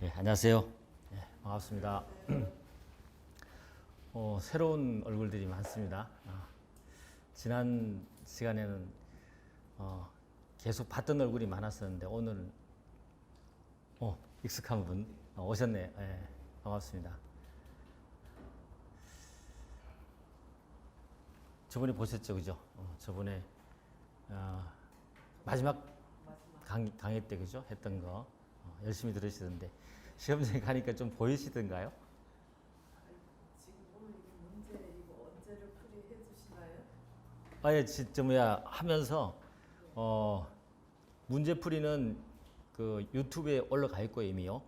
네, 안녕하세요. 네, 반갑습니다. 새로운 얼굴들이 많습니다. 지난 시간에는 계속 봤던 얼굴이 많았었는데 오늘은 익숙한 분 오셨네요. 네, 반갑습니다. 저번에 보셨죠, 그죠? 저번에 마지막 강의 때 그죠? 했던 거 열심히 들으시던데 시험장에 가니까 좀 보이시던가요? 지금 오늘 이게 문제 이거 언제를 풀이해 주시나요? 아예 진짜 뭐야 하면서 문제 풀이는 그 유튜브에 올라가 있고 이미요.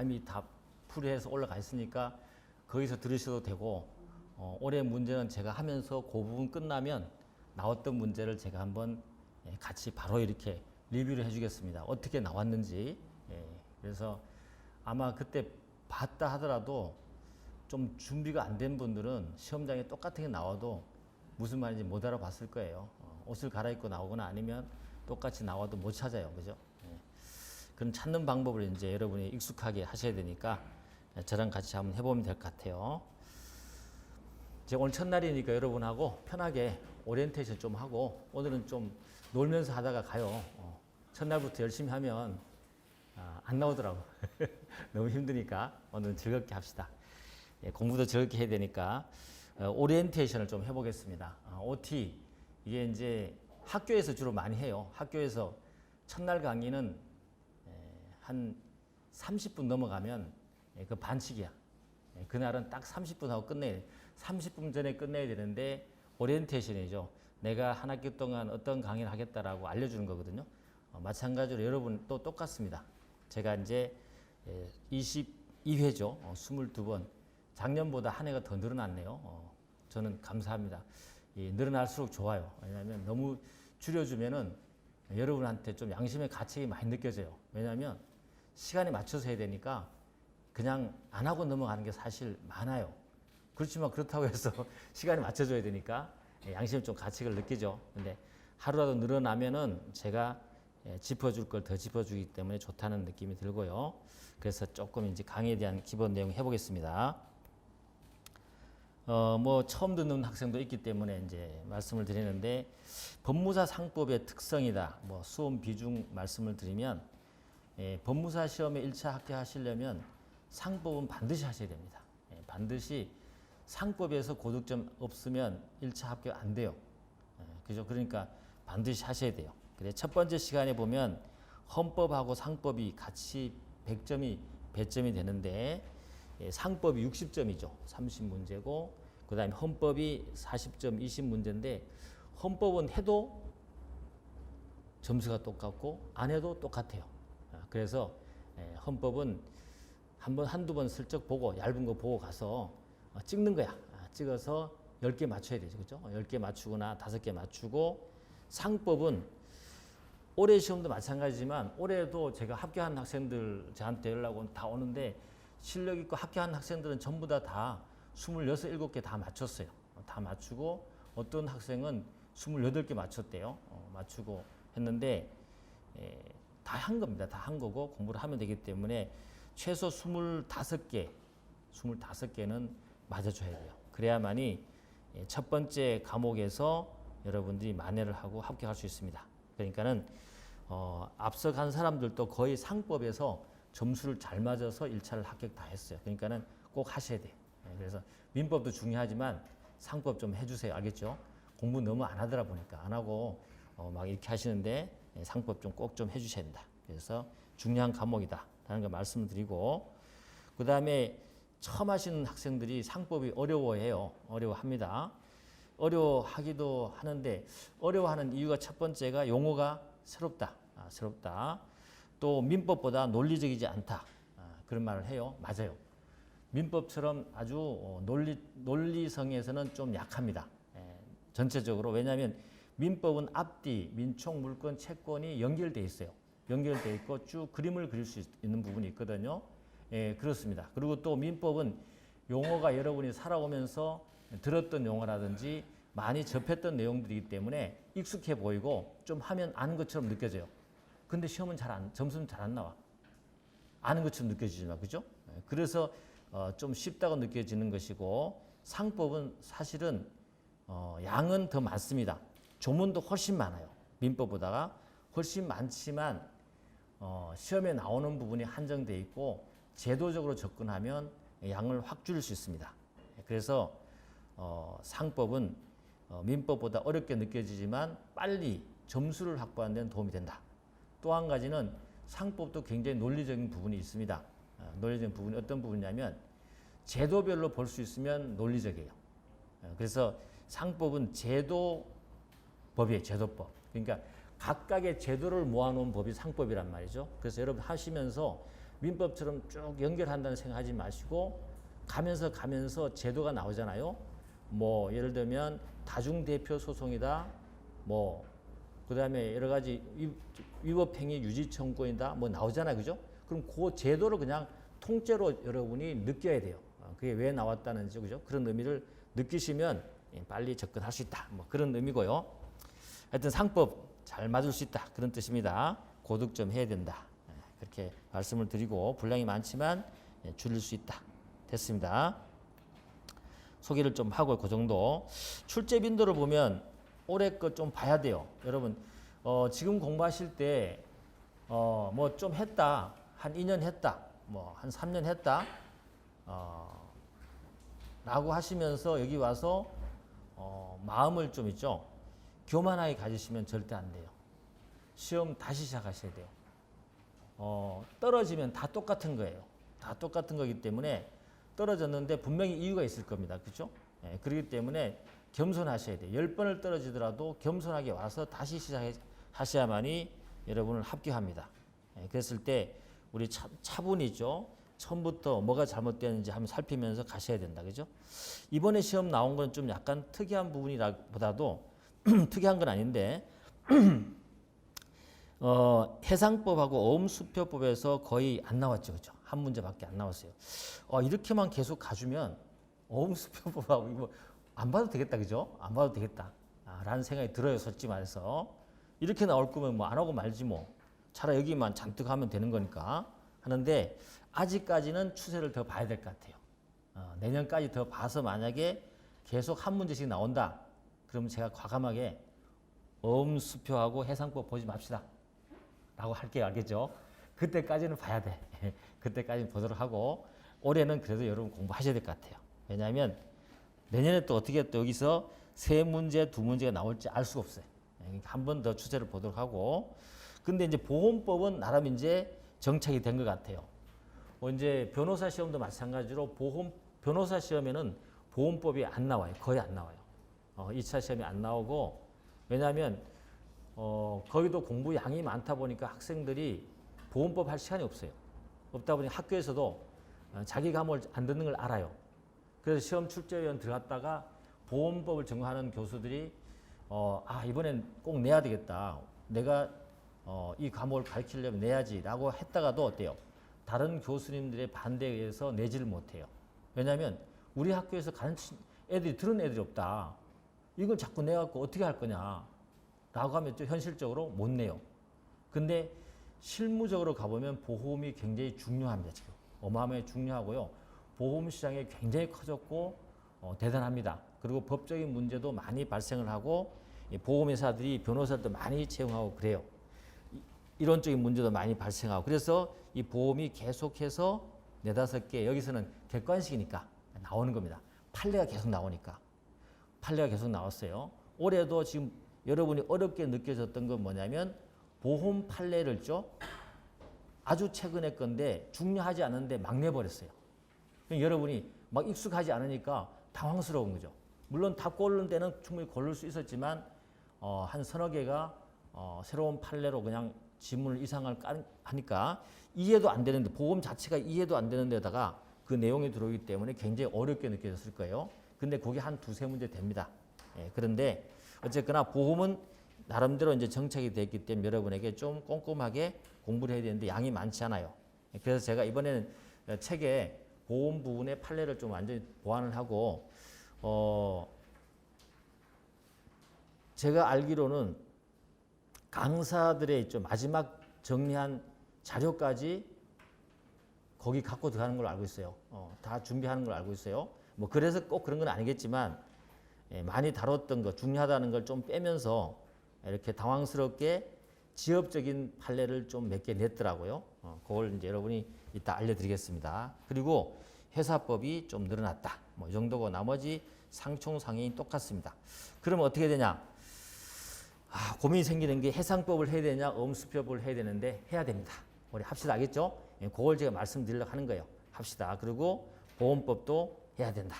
이미 다 풀이해서 올라가 있으니까 거기서 들으셔도 되고 올해 문제는 제가 하면서 그 부분 끝나면 나왔던 문제를 제가 한번 같이 바로 이렇게 리뷰를 해주겠습니다. 어떻게 나왔는지. 그래서 아마 그때 봤다 하더라도 좀 준비가 안 된 분들은 시험장에 똑같은 게 나와도 무슨 말인지 못 알아봤을 거예요. 옷을 갈아입고 나오거나 아니면 똑같이 나와도 못 찾아요. 그죠? 그런 찾는 방법을 이제 여러분이 익숙하게 하셔야 되니까 저랑 같이 한번 해보면 될 것 같아요. 이제 오늘 첫날이니까 여러분하고 편하게 오리엔테이션 좀 하고 오늘은 좀 놀면서 하다가 가요. 첫날부터 열심히 하면 안 나오더라고. 너무 힘드니까 오늘은 즐겁게 합시다. 공부도 즐겁게 해야 되니까 오리엔테이션을 좀 해보겠습니다. OT 이게 이제 학교에서 주로 많이 해요. 학교에서 첫날 강의는 한 30분 넘어가면 그 반칙이야. 그날은 딱 30분 하고 끝내야 돼. 30분 전에 끝내야 되는데 오리엔테이션이죠. 내가 한 학기 동안 어떤 강의를 하겠다라고 알려주는 거거든요. 마찬가지로 여러분 또 똑같습니다. 제가 이제 22회죠. 22번. 작년보다 한 해가 더 늘어났네요. 저는 감사합니다. 늘어날수록 좋아요. 왜냐하면 너무 줄여주면은 여러분한테 좀 양심의 가책이 많이 느껴져요. 왜냐하면 시간에 맞춰서 해야 되니까 그냥 안 하고 넘어가는 게 사실 많아요. 그렇지만 그렇다고 해서 시간에 맞춰줘야 되니까 양심에 좀 가책을 느끼죠. 근데 하루라도 늘어나면은 제가 짚어줄 걸 더 짚어주기 때문에 좋다는 느낌이 들고요. 그래서 조금 이제 강의에 대한 기본 내용 해보겠습니다. 뭐 처음 듣는 학생도 있기 때문에 이제 말씀을 드리는데 법무사 상법의 특성이다. 뭐 수험 비중 말씀을 드리면 법무사 시험에 1차 합격하시려면 상법은 반드시 하셔야 됩니다. 반드시 상법에서 고득점 없으면 1차 합격 안 돼요. 그죠? 그러니까 반드시 하셔야 돼요. 그래 첫 번째 시간에 보면 헌법하고 상법이 같이 100점이 배점이 되는데 상법이 60점이죠. 30문제고 그 다음에 헌법이 40점 20문제인데 헌법은 해도 점수가 똑같고 안 해도 똑같아요. 그래서 헌법은 한두 번 슬쩍 보고 얇은 거 보고 가서 찍는 거야. 찍어서 10개 맞춰야 되죠. 그죠? 10개 맞추거나 5개 맞추고 상법은 올해 시험도 마찬가지지만 올해도 제가 합격한 학생들 저한테 연락 다 오는데 실력 있고 합격한 학생들은 전부 다 26, 7개 다 맞췄어요. 다 맞추고 어떤 학생은 28개 맞췄대요. 맞추고 했는데 다 한 겁니다. 다 한 거고 공부를 하면 되기 때문에 최소 25개는 맞아줘야 돼요. 그래야만이 첫 번째 과목에서 여러분들이 만회를 하고 합격할 수 있습니다. 그러니까는 앞서간 사람들도 거의 상법에서 점수를 잘 맞아서 1차를 합격 다 했어요. 그러니까는 꼭 하셔야 돼요. 그래서 민법도 중요하지만 상법 좀 해주세요. 알겠죠? 공부 너무 안 하더라 보니까 안 하고 막 이렇게 하시는데 상법 좀 꼭 좀 해주셔야 된다. 그래서 중요한 과목이다. 라는 걸 말씀을 드리고 그 다음에 처음 하시는 학생들이 상법이 어려워해요. 어려워합니다. 어려워하기도 하는데 어려워하는 이유가 첫 번째가 용어가 새롭다. 새롭다. 또 민법보다 논리적이지 않다. 그런 말을 해요. 맞아요. 민법처럼 아주 논리성에서는 좀 약합니다. 전체적으로. 왜냐하면 민법은 앞뒤, 민총, 물권, 채권이 연결되어 있어요. 연결되어 있고 쭉 그림을 그릴 수 있는 부분이 있거든요. 그렇습니다. 그리고 또 민법은 용어가 여러분이 살아오면서 들었던 용어라든지 많이 접했던 내용들이기 때문에 익숙해 보이고 좀 하면 아는 것처럼 느껴져요. 근데 시험은 점수는 잘 안 나와. 아는 것처럼 느껴지지만 그죠? 그래서 좀 쉽다고 느껴지는 것이고 상법은 사실은 양은 더 많습니다. 조문도 훨씬 많아요. 민법보다가 훨씬 많지만 시험에 나오는 부분이 한정돼 있고 제도적으로 접근하면 양을 확 줄일 수 있습니다. 그래서 상법은 민법보다 어렵게 느껴지지만 빨리 점수를 확보하는 데는 도움이 된다. 또 한 가지는 상법도 굉장히 논리적인 부분이 있습니다. 논리적인 부분이 어떤 부분이냐면 제도별로 볼 수 있으면 논리적이에요. 그래서 상법은 제도법이에요. 제도법. 그러니까 각각의 제도를 모아놓은 법이 상법이란 말이죠. 그래서 여러분 하시면서 민법처럼 쭉 연결한다는 생각하지 마시고 가면서 제도가 나오잖아요. 뭐 예를 들면 다중대표 소송이다. 뭐 그다음에 여러 가지 위법행위 유지 청구권이다. 뭐 나오잖아요. 그죠? 그럼 그 제도를 그냥 통째로 여러분이 느껴야 돼요. 그게 왜 나왔다는지 그죠? 그런 의미를 느끼시면 빨리 접근할 수 있다. 뭐 그런 의미고요. 하여튼 상법 잘 맞을 수 있다. 그런 뜻입니다. 고득 좀 해야 된다. 그렇게 말씀을 드리고 분량이 많지만 줄일 수 있다. 됐습니다. 소개를 좀 하고 그 정도. 출제 빈도를 보면 올해 거 좀 봐야 돼요. 여러분 지금 공부하실 때 뭐 좀 했다. 한 2년 했다. 뭐 한 3년 했다. 라고 하시면서 여기 와서 마음을 좀 있죠. 교만하게 가지시면 절대 안 돼요. 시험 다시 시작하셔야 돼요. 떨어지면 다 똑같은 거예요. 다 똑같은 거기 때문에 떨어졌는데 분명히 이유가 있을 겁니다. 그렇죠? 그렇기 때문에 겸손하셔야 돼요. 10번을 떨어지더라도 겸손하게 와서 다시 시작하셔야만이 여러분을 합격합니다. 그랬을 때 우리 차분이죠. 처음부터 뭐가 잘못되는지 한번 살피면서 가셔야 된다. 그죠? 이번에 시험 나온 건 좀 약간 특이한 부분이라보다도 특이한 건 아닌데 해상법하고 어음수표법에서 거의 안 나왔죠. 그죠? 한 문제밖에 안 나왔어요. 이렇게만 계속 가주면 어음수표법하고 이거 안 봐도 되겠다. 그죠? 안 봐도 되겠다. 라는 생각이 들어요. 솔직히 말해서. 이렇게 나올 거면 뭐 안 하고 말지 뭐. 차라리 여기만 잔뜩 하면 되는 거니까 하는데 아직까지는 추세를 더 봐야 될 것 같아요. 내년까지 더 봐서 만약에 계속 한 문제씩 나온다. 그러면 제가 과감하게 어음수표하고 해상법 보지 맙시다. 라고 할게요. 알겠죠? 그때까지는 봐야 돼. 그때까지는 보도록 하고 올해는 그래도 여러분 공부하셔야 될 것 같아요. 왜냐하면 내년에 또 어떻게 또 여기서 3문제, 2문제가 나올지 알 수가 없어요. 한 번 더 추세를 보도록 하고 근데 이제 보험법은 나름 이제 정착이 된 것 같아요. 이제 변호사 시험도 마찬가지로 변호사 시험에는 보험법이 안 나와요. 거의 안 나와요. 2차 시험이 안 나오고 왜냐하면 거기도 공부 양이 많다 보니까 학생들이 보험법 할 시간이 없어요. 없다 보니 학교에서도 자기 과목을 안 듣는 걸 알아요. 그래서 시험 출제위원 들어갔다가 보험법을 전공하는 교수들이 이번엔 꼭 내야 되겠다. 내가 이 과목을 가르치려면 내야지라고 했다가도 어때요? 다른 교수님들의 반대에 의해서 내지를 못해요. 왜냐하면 우리 학교에서 가르친 애들이 들은 애들이 없다. 이걸 자꾸 내갖고 어떻게 할 거냐 라고 하면 또 현실적으로 못 내요. 근데 실무적으로 가보면 보험이 굉장히 중요합니다. 지금 어마어마하게 중요하고요. 보험 시장이 굉장히 커졌고 대단합니다. 그리고 법적인 문제도 많이 발생을 하고 보험회사들이 변호사들도 많이 채용하고 그래요. 이론적인 문제도 많이 발생하고 그래서 이 보험이 계속해서 4-5개 여기서는 객관식이니까 나오는 겁니다. 판례가 계속 나오니까. 판례가 계속 나왔어요. 올해도 지금 여러분이 어렵게 느껴졌던 건 뭐냐면 보험 판례를 아주 최근의 건데 중요하지 않은데 막 내버렸어요. 여러분이 막 익숙하지 않으니까 당황스러운 거죠. 물론 다 고르는 데는 충분히 고를 수 있었지만 한 3-4개가 새로운 판례로 그냥 지문을 이상을 하니까 이해도 안 되는데 보험 자체가 이해도 안 되는 데다가 그 내용이 들어오기 때문에 굉장히 어렵게 느껴졌을 거예요. 근데 그게 한 2-3문제 됩니다. 그런데 어쨌거나 보험은 나름대로 이제 정착이 됐기 때문에 여러분에게 좀 꼼꼼하게 공부를 해야 되는데 양이 많지 않아요. 그래서 제가 이번에는 책에 보험 부분의 판례를 좀 완전히 보완을 하고 제가 알기로는 강사들의 마지막 정리한 자료까지 거기 갖고 들어가는 걸로 알고 있어요. 다 준비하는 걸로 알고 있어요. 뭐 그래서 꼭 그런 건 아니겠지만 많이 다뤘던 거 중요하다는 걸 좀 빼면서 이렇게 당황스럽게 지엽적인 판례를 좀 몇 개 냈더라고요. 그걸 이제 여러분이 이따 알려드리겠습니다. 그리고 회사법이 좀 늘어났다. 뭐 이 정도고 나머지 상총상해인 똑같습니다. 그러면 어떻게 되냐? 고민이 생기는 게 해상법을 해야 되냐, 엄수표법을 해야 되는데 해야 됩니다. 우리 합시다, 알겠죠? 그걸 제가 말씀드리려고 하는 거예요. 합시다. 그리고 보험법도 해야 된다.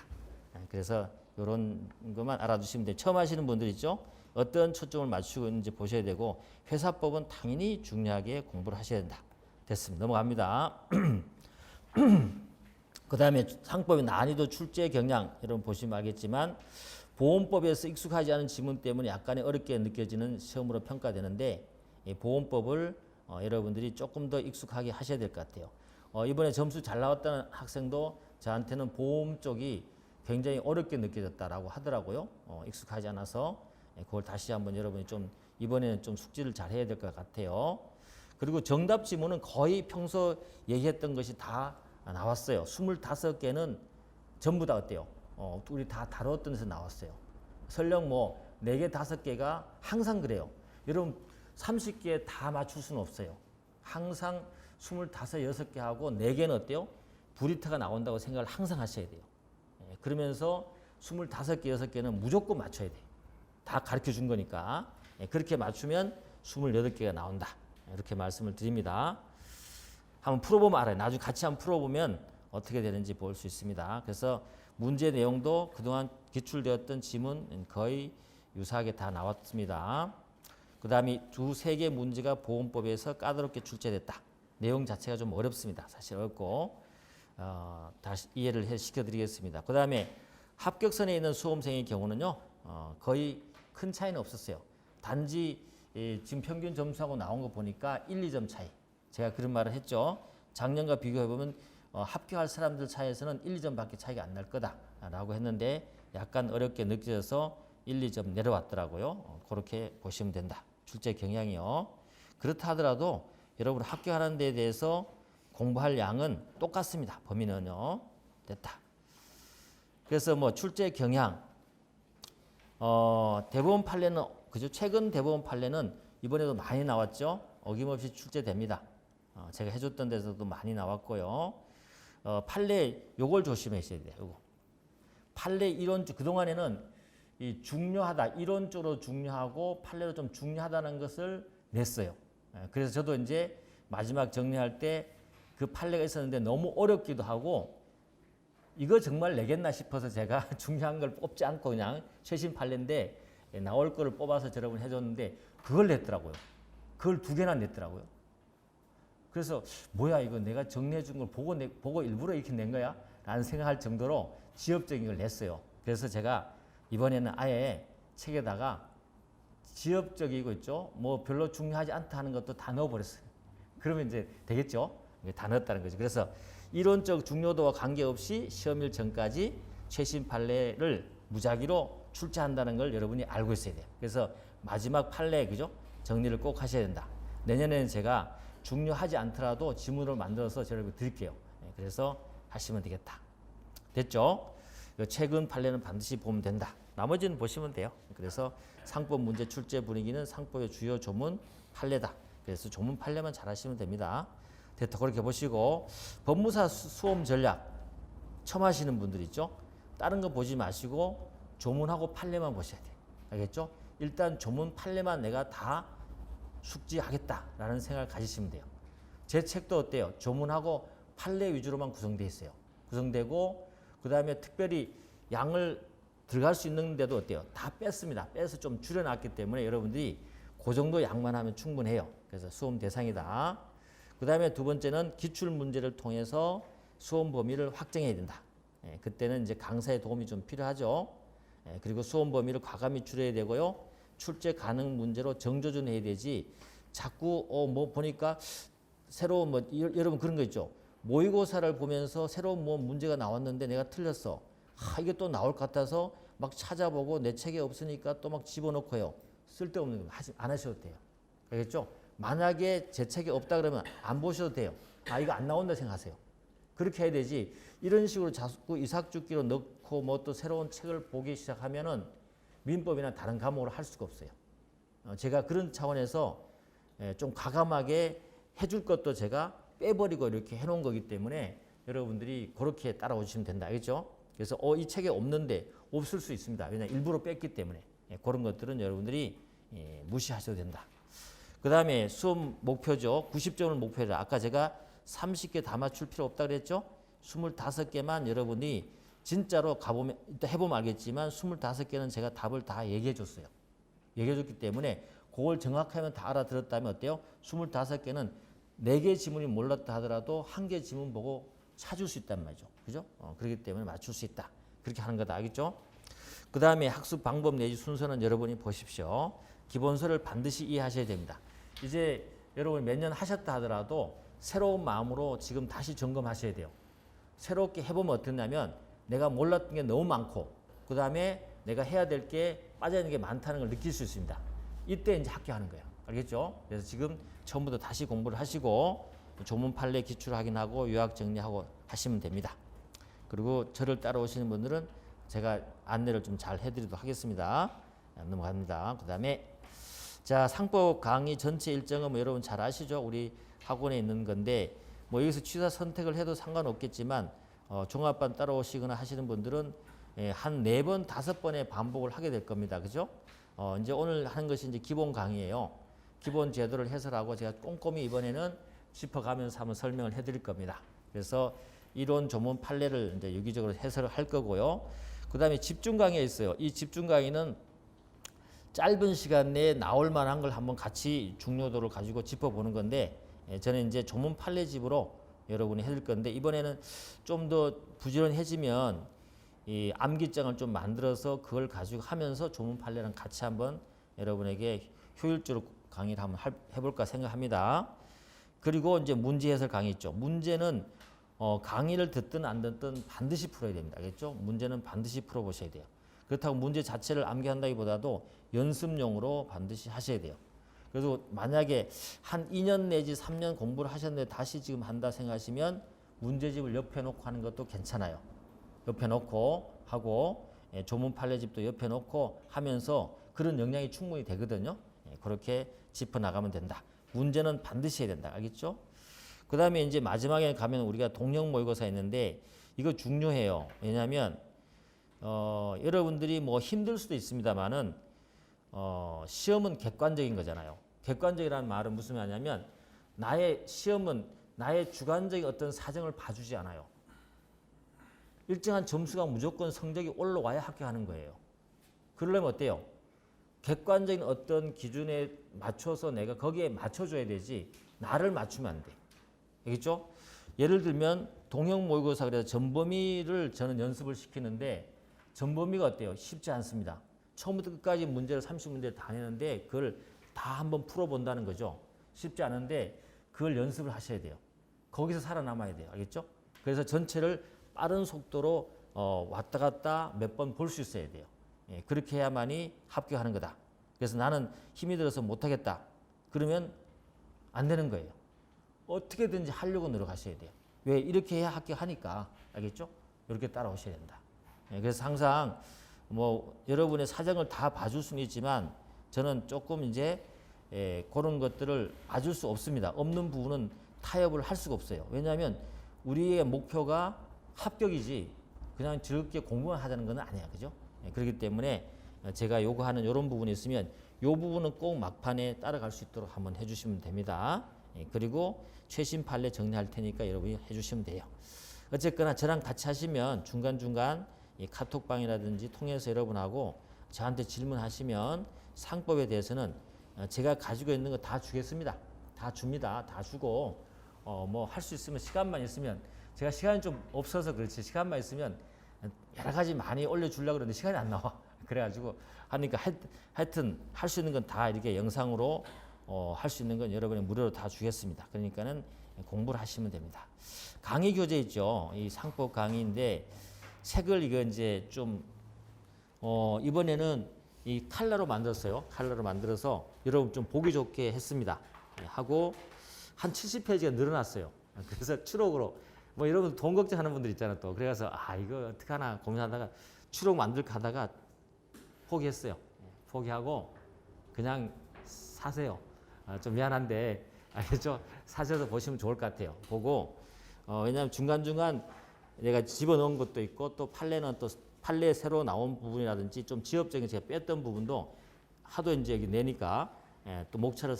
그래서 이런 것만 알아두시면 돼요. 처음 하시는 분들 있죠? 어떤 초점을 맞추고 있는지 보셔야 되고 회사법은 당연히 중요하게 공부를 하셔야 된다. 됐습니다. 넘어갑니다. 그 다음에 상법의 난이도, 출제 경향 여러분 보시면 알겠지만 보험법에서 익숙하지 않은 지문 때문에 약간의 어렵게 느껴지는 시험으로 평가되는데 이 보험법을 여러분들이 조금 더 익숙하게 하셔야 될 것 같아요. 이번에 점수 잘 나왔다는 학생도 저한테는 보험 쪽이 굉장히 어렵게 느껴졌다라고 하더라고요. 익숙하지 않아서 그걸 다시 한번 여러분이 좀 이번에는 좀 숙지를 잘 해야 될 것 같아요. 그리고 정답 지문은 거의 평소 얘기했던 것이 다 나왔어요. 25개는 전부 다 어때요? 우리 다 다뤘던 데서 나왔어요. 설령 뭐 4개, 5개가 항상 그래요. 여러분 30개 다 맞출 수는 없어요. 항상 25, 6개 하고 4개는 어때요? 브리트가 나온다고 생각을 항상 하셔야 돼요. 그러면서 25개, 6개는 무조건 맞춰야 돼요. 다 가르쳐 준 거니까. 그렇게 맞추면 28개가 나온다. 이렇게 말씀을 드립니다. 한번 풀어보면 알아요. 나중에 같이 한번 풀어보면 어떻게 되는지 볼 수 있습니다. 그래서 문제 내용도 그동안 기출되었던 지문 거의 유사하게 다 나왔습니다. 그 다음에 2-3개 문제가 보험법에서 까다롭게 출제됐다. 내용 자체가 좀 어렵습니다. 사실 어렵고 다시 이해를 시켜드리겠습니다. 그 다음에 합격선에 있는 수험생의 경우는요. 거의 큰 차이는 없었어요. 단지 지금 평균 점수하고 나온 거 보니까 1, 2점 차이. 제가 그런 말을 했죠. 작년과 비교해보면 합격할 사람들 차이에서는 1, 2점밖에 차이가 안 날 거다라고 했는데 약간 어렵게 느껴져서 1, 2점 내려왔더라고요. 그렇게 보시면 된다. 출제 경향이요. 그렇다 하더라도 여러분 합격하는 데에 대해서 공부할 양은 똑같습니다. 범위는요. 됐다. 그래서 뭐 출제 경향 대법원 판례는 그죠? 최근 대법원 판례는 이번에도 많이 나왔죠. 어김없이 출제됩니다. 제가 해줬던 데서도 많이 나왔고요. 판례 요걸 조심하셔야 돼요. 요거. 판례 이론적 그동안에는 이 중요하다 이론적으로 중요하고 판례로 좀 중요하다는 것을 냈어요. 그래서 저도 이제 마지막 정리할 때 그 판례가 있었는데 너무 어렵기도 하고 이거 정말 내겠나 싶어서 제가 중요한 걸 뽑지 않고 그냥 최신 판례인데 나올 거를 뽑아서 여러분 해줬는데 그걸 냈더라고요. 그걸 2개나 냈더라고요. 그래서 뭐야 이거 내가 정리해 준 걸 보고 일부러 이렇게 낸 거야? 라는 생각할 정도로 지엽적인 걸 냈어요. 그래서 제가 이번에는 아예 책에다가 지엽적이고 있죠. 뭐 별로 중요하지 않다 하는 것도 다 넣어버렸어요. 그러면 이제 되겠죠? 다 넣었다는 거죠. 그래서 이론적 중요도와 관계없이 시험일 전까지 최신 판례를 무작위로 출제한다는 걸 여러분이 알고 있어야 돼요. 그래서 마지막 판례 그죠? 정리를 꼭 하셔야 된다. 내년에는 제가 중요하지 않더라도 지문을 만들어서 여러분 드릴게요. 그래서 하시면 되겠다. 됐죠? 최근 판례는 반드시 보면 된다. 나머지는 보시면 돼요. 그래서 상법 문제 출제 분위기는 상법의 주요 조문 판례다. 그래서 조문 판례만 잘 하시면 됩니다. 됐다. 그렇게 보시고 법무사 수험 전략 처음 하시는 분들 있죠? 다른 거 보지 마시고 조문하고 판례만 보셔야 돼요. 알겠죠? 일단 조문 판례만 내가 다 숙지하겠다라는 생각을 가지시면 돼요. 제 책도 어때요? 조문하고 판례 위주로만 구성되어 있어요. 구성되고 그 다음에 특별히 양을 들어갈 수 있는데도 어때요? 다 뺐습니다. 빼서 좀 줄여놨기 때문에 여러분들이 그 정도 양만 하면 충분해요. 그래서 수험 대상이다. 그 다음에 2번째는 기출 문제를 통해서 수험 범위를 확정해야 된다. 그때는 이제 강사의 도움이 좀 필요하죠. 그리고 수험 범위를 과감히 줄여야 되고요. 출제 가능 문제로 정조준해야 되지. 자꾸 뭐 보니까 새로운 뭐 여러분 그런 거 있죠. 모의고사를 보면서 새로운 뭐 문제가 나왔는데 내가 틀렸어. 이게 또 나올 것 같아서 막 찾아보고 내 책에 없으니까 또 막 집어넣고요. 쓸데없는 거 안 하셔도 돼요. 알겠죠? 만약에 제 책에 없다 그러면 안 보셔도 돼요. 이거 안 나온다 생각하세요. 그렇게 해야 되지. 이런 식으로 자꾸 이삭죽기로 넣고 뭐 또 새로운 책을 보기 시작하면은 민법이나 다른 과목을 할 수가 없어요. 제가 그런 차원에서 좀 과감하게 해줄 것도 제가 빼버리고 이렇게 해놓은 거기 때문에 여러분들이 그렇게 따라오시면 된다. 알겠죠? 그래서 이 책에 없는데 없을 수 있습니다. 왜냐하면 일부러 뺐기 때문에 그런 것들은 여러분들이 무시하셔도 된다. 그 다음에 수업 목표죠. 90점을 목표로. 아까 제가 30개 다 맞출 필요 없다 그랬죠? 25개만 여러분이 진짜로 가보면, 이따 해보면 알겠지만 25개는 제가 답을 다 얘기해 줬어요. 얘기해 줬기 때문에 그걸 정확하면 다 알아들었다면 어때요? 25개는 4개 지문이 몰랐다 하더라도 1개 지문 보고 찾을 수 있단 말이죠. 그죠? 그렇기 때문에 맞출 수 있다. 그렇게 하는 거다. 알겠죠? 그 다음에 학습 방법 내지 순서는 여러분이 보십시오. 기본서를 반드시 이해하셔야 됩니다. 이제 여러분 몇 년 하셨다 하더라도 새로운 마음으로 지금 다시 점검하셔야 돼요. 새롭게 해보면 어떻냐면 내가 몰랐던 게 너무 많고 그 다음에 내가 해야 될 게 빠져있는 게 많다는 걸 느낄 수 있습니다. 이때 이제 합격하는 거예요. 알겠죠? 그래서 지금 처음부터 다시 공부를 하시고 조문 판례 기출 확인하고 요약 정리하고 하시면 됩니다. 그리고 저를 따라오시는 분들은 제가 안내를 좀 잘 해드리도록 하겠습니다. 넘어갑니다. 그 다음에 자, 상법 강의 전체 일정은 뭐 여러분 잘 아시죠? 우리 학원에 있는 건데 뭐 여기서 취사 선택을 해도 상관없겠지만 종합반 따라오시거나 하시는 분들은 한 4번, 5번의 반복을 하게 될 겁니다. 그죠? 이제 오늘 하는 것이 이제 기본 강의예요. 기본 제도를 해설하고 제가 꼼꼼히 이번에는 짚어가면서 한번 설명을 해드릴 겁니다. 그래서 이론 조문 판례를 이제 유기적으로 해설을 할 거고요. 그 다음에 집중 강의가 있어요. 이 집중 강의는 짧은 시간 내에 나올 만한 걸 한번 같이 중요도를 가지고 짚어보는 건데 저는 이제 조문 판례집으로 여러분이 해줄 건데 이번에는 좀 더 부지런해지면 이 암기장을 좀 만들어서 그걸 가지고 하면서 조문 판례랑 같이 한번 여러분에게 효율적으로 강의를 한번 해볼까 생각합니다. 그리고 이제 문제 해설 강의 있죠. 문제는 강의를 듣든 안 듣든 반드시 풀어야 됩니다. 알겠죠? 문제는 반드시 풀어보셔야 돼요. 그렇다고 문제 자체를 암기한다기보다도 연습용으로 반드시 하셔야 돼요. 그래서 만약에 한 2년 내지 3년 공부를 하셨는데 다시 지금 한다 생각하시면 문제집을 옆에 놓고 하는 것도 괜찮아요. 옆에 놓고 하고 조문 판례집도 옆에 놓고 하면서 그런 역량이 충분히 되거든요. 그렇게 짚어나가면 된다. 문제는 반드시 해야 된다. 알겠죠? 그 다음에 이제 마지막에 가면 우리가 동형 모의고사 있는데 이거 중요해요. 왜냐하면 여러분들이 뭐 힘들 수도 있습니다만은 시험은 객관적인 거잖아요. 객관적이라는 말은 무슨 말이냐면 나의 시험은 나의 주관적인 어떤 사정을 봐주지 않아요. 일정한 점수가 무조건 성적이 올라와야 합격하는 거예요. 그러려면 어때요? 객관적인 어떤 기준에 맞춰서 내가 거기에 맞춰줘야 되지 나를 맞추면 안 돼. 알겠죠? 예를 들면 동형 모의고사 그래서 전범위를 저는 연습을 시키는데 전범위가 어때요? 쉽지 않습니다. 처음부터 끝까지 문제를 30문제를 다 내는데 그걸 다 한번 풀어본다는 거죠. 쉽지 않은데 그걸 연습을 하셔야 돼요. 거기서 살아남아야 돼요. 알겠죠? 그래서 전체를 빠른 속도로 왔다 갔다 몇 번 볼 수 있어야 돼요. 그렇게 해야만이 합격하는 거다. 그래서 나는 힘이 들어서 못하겠다. 그러면 안 되는 거예요. 어떻게든지 하려고 노력하셔야 돼요. 왜? 이렇게 해야 합격하니까. 알겠죠? 이렇게 따라오셔야 된다. 그래서 항상 뭐 여러분의 사정을 다 봐줄 수는 있지만 저는 조금 이제 그런 것들을 봐줄 수 없습니다. 없는 부분은 타협을 할 수가 없어요. 왜냐하면 우리의 목표가 합격이지 그냥 즐겁게 공부만 하자는 건 아니야. 그죠? 그렇기 때문에 제가 요구하는 이런 부분이 있으면 이 부분은 꼭 막판에 따라갈 수 있도록 한번 해주시면 됩니다. 그리고 최신 판례 정리할 테니까 여러분이 해주시면 돼요. 어쨌거나 저랑 같이 하시면 중간중간 이 카톡방이라든지 통해서 여러분하고 저한테 질문하시면 상법에 대해서는 제가 가지고 있는 거 다 주겠습니다. 다 줍니다. 다 주고 뭐 할 수 있으면 시간만 있으면 제가 시간이 좀 없어서 그렇지 시간만 있으면 여러 가지 많이 올려주려고 그러는데 시간이 안 나와. 그래가지고 하니까 하여튼 할 수 있는 건 다 이렇게 영상으로 할 수 있는 건 여러분이 무료로 다 주겠습니다. 그러니까는 공부를 하시면 됩니다. 강의 교재 있죠. 이 상법 강의인데 책을 이거 이제 좀 이번에는 이 칼라로 만들었어요. 칼라로 만들어서 여러분 좀 보기 좋게 했습니다. 하고 한 70페이지가 늘어났어요. 그래서 추록으로 뭐 여러분 돈 걱정하는 분들 있잖아 또. 그래서 이거 어떻게 하나 고민하다가 추록 만들까 하다가 포기했어요. 포기하고 그냥 사세요. 좀 미안한데 알겠죠? 사셔서 보시면 좋을 것 같아요. 보고 왜냐하면 중간중간 내가 집어넣은 것도 있고 또 판례는 또 판례 새로 나온 부분이라든지 좀 지엽적인 제가 뺐던 부분도 하도 이제 여기 내니까 또 목차를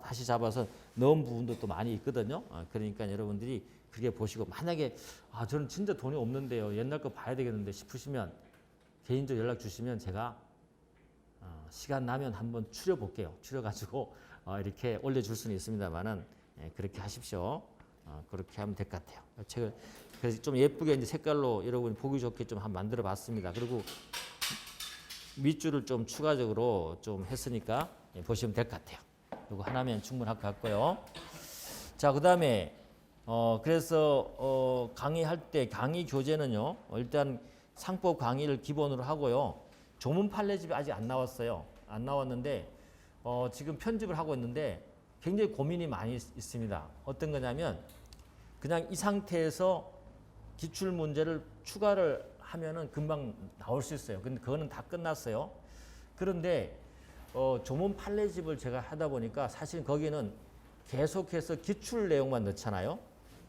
다시 잡아서 넣은 부분도 또 많이 있거든요. 그러니까 여러분들이 그게 보시고 만약에 저는 진짜 돈이 없는데요. 옛날 거 봐야 되겠는데 싶으시면 개인적으로 연락 주시면 제가 시간 나면 한번 추려 볼게요. 추려 가지고 이렇게 올려줄 수는 있습니다만은 그렇게 하십시오. 그렇게 하면 될 것 같아요. 책을 그래서 좀 예쁘게 이제 색깔로 여러분이 보기 좋게 좀 한번 만들어 봤습니다. 그리고 밑줄을 좀 추가적으로 좀 했으니까 보시면 될 것 같아요. 이거 하나면 충분할 것 같고요. 자, 그다음에 그래서 강의할 때 강의 교재는요. 일단 상법 강의를 기본으로 하고요. 조문 판례집이 아직 안 나왔어요. 안 나왔는데 지금 편집을 하고 있는데 굉장히 고민이 많이 있습니다. 어떤 거냐면 그냥 이 상태에서 기출 문제를 추가를 하면은 금방 나올 수 있어요. 근데 그거는 다 끝났어요. 그런데 조문 판례집을 제가 하다 보니까 사실 거기는 계속해서 기출 내용만 넣잖아요.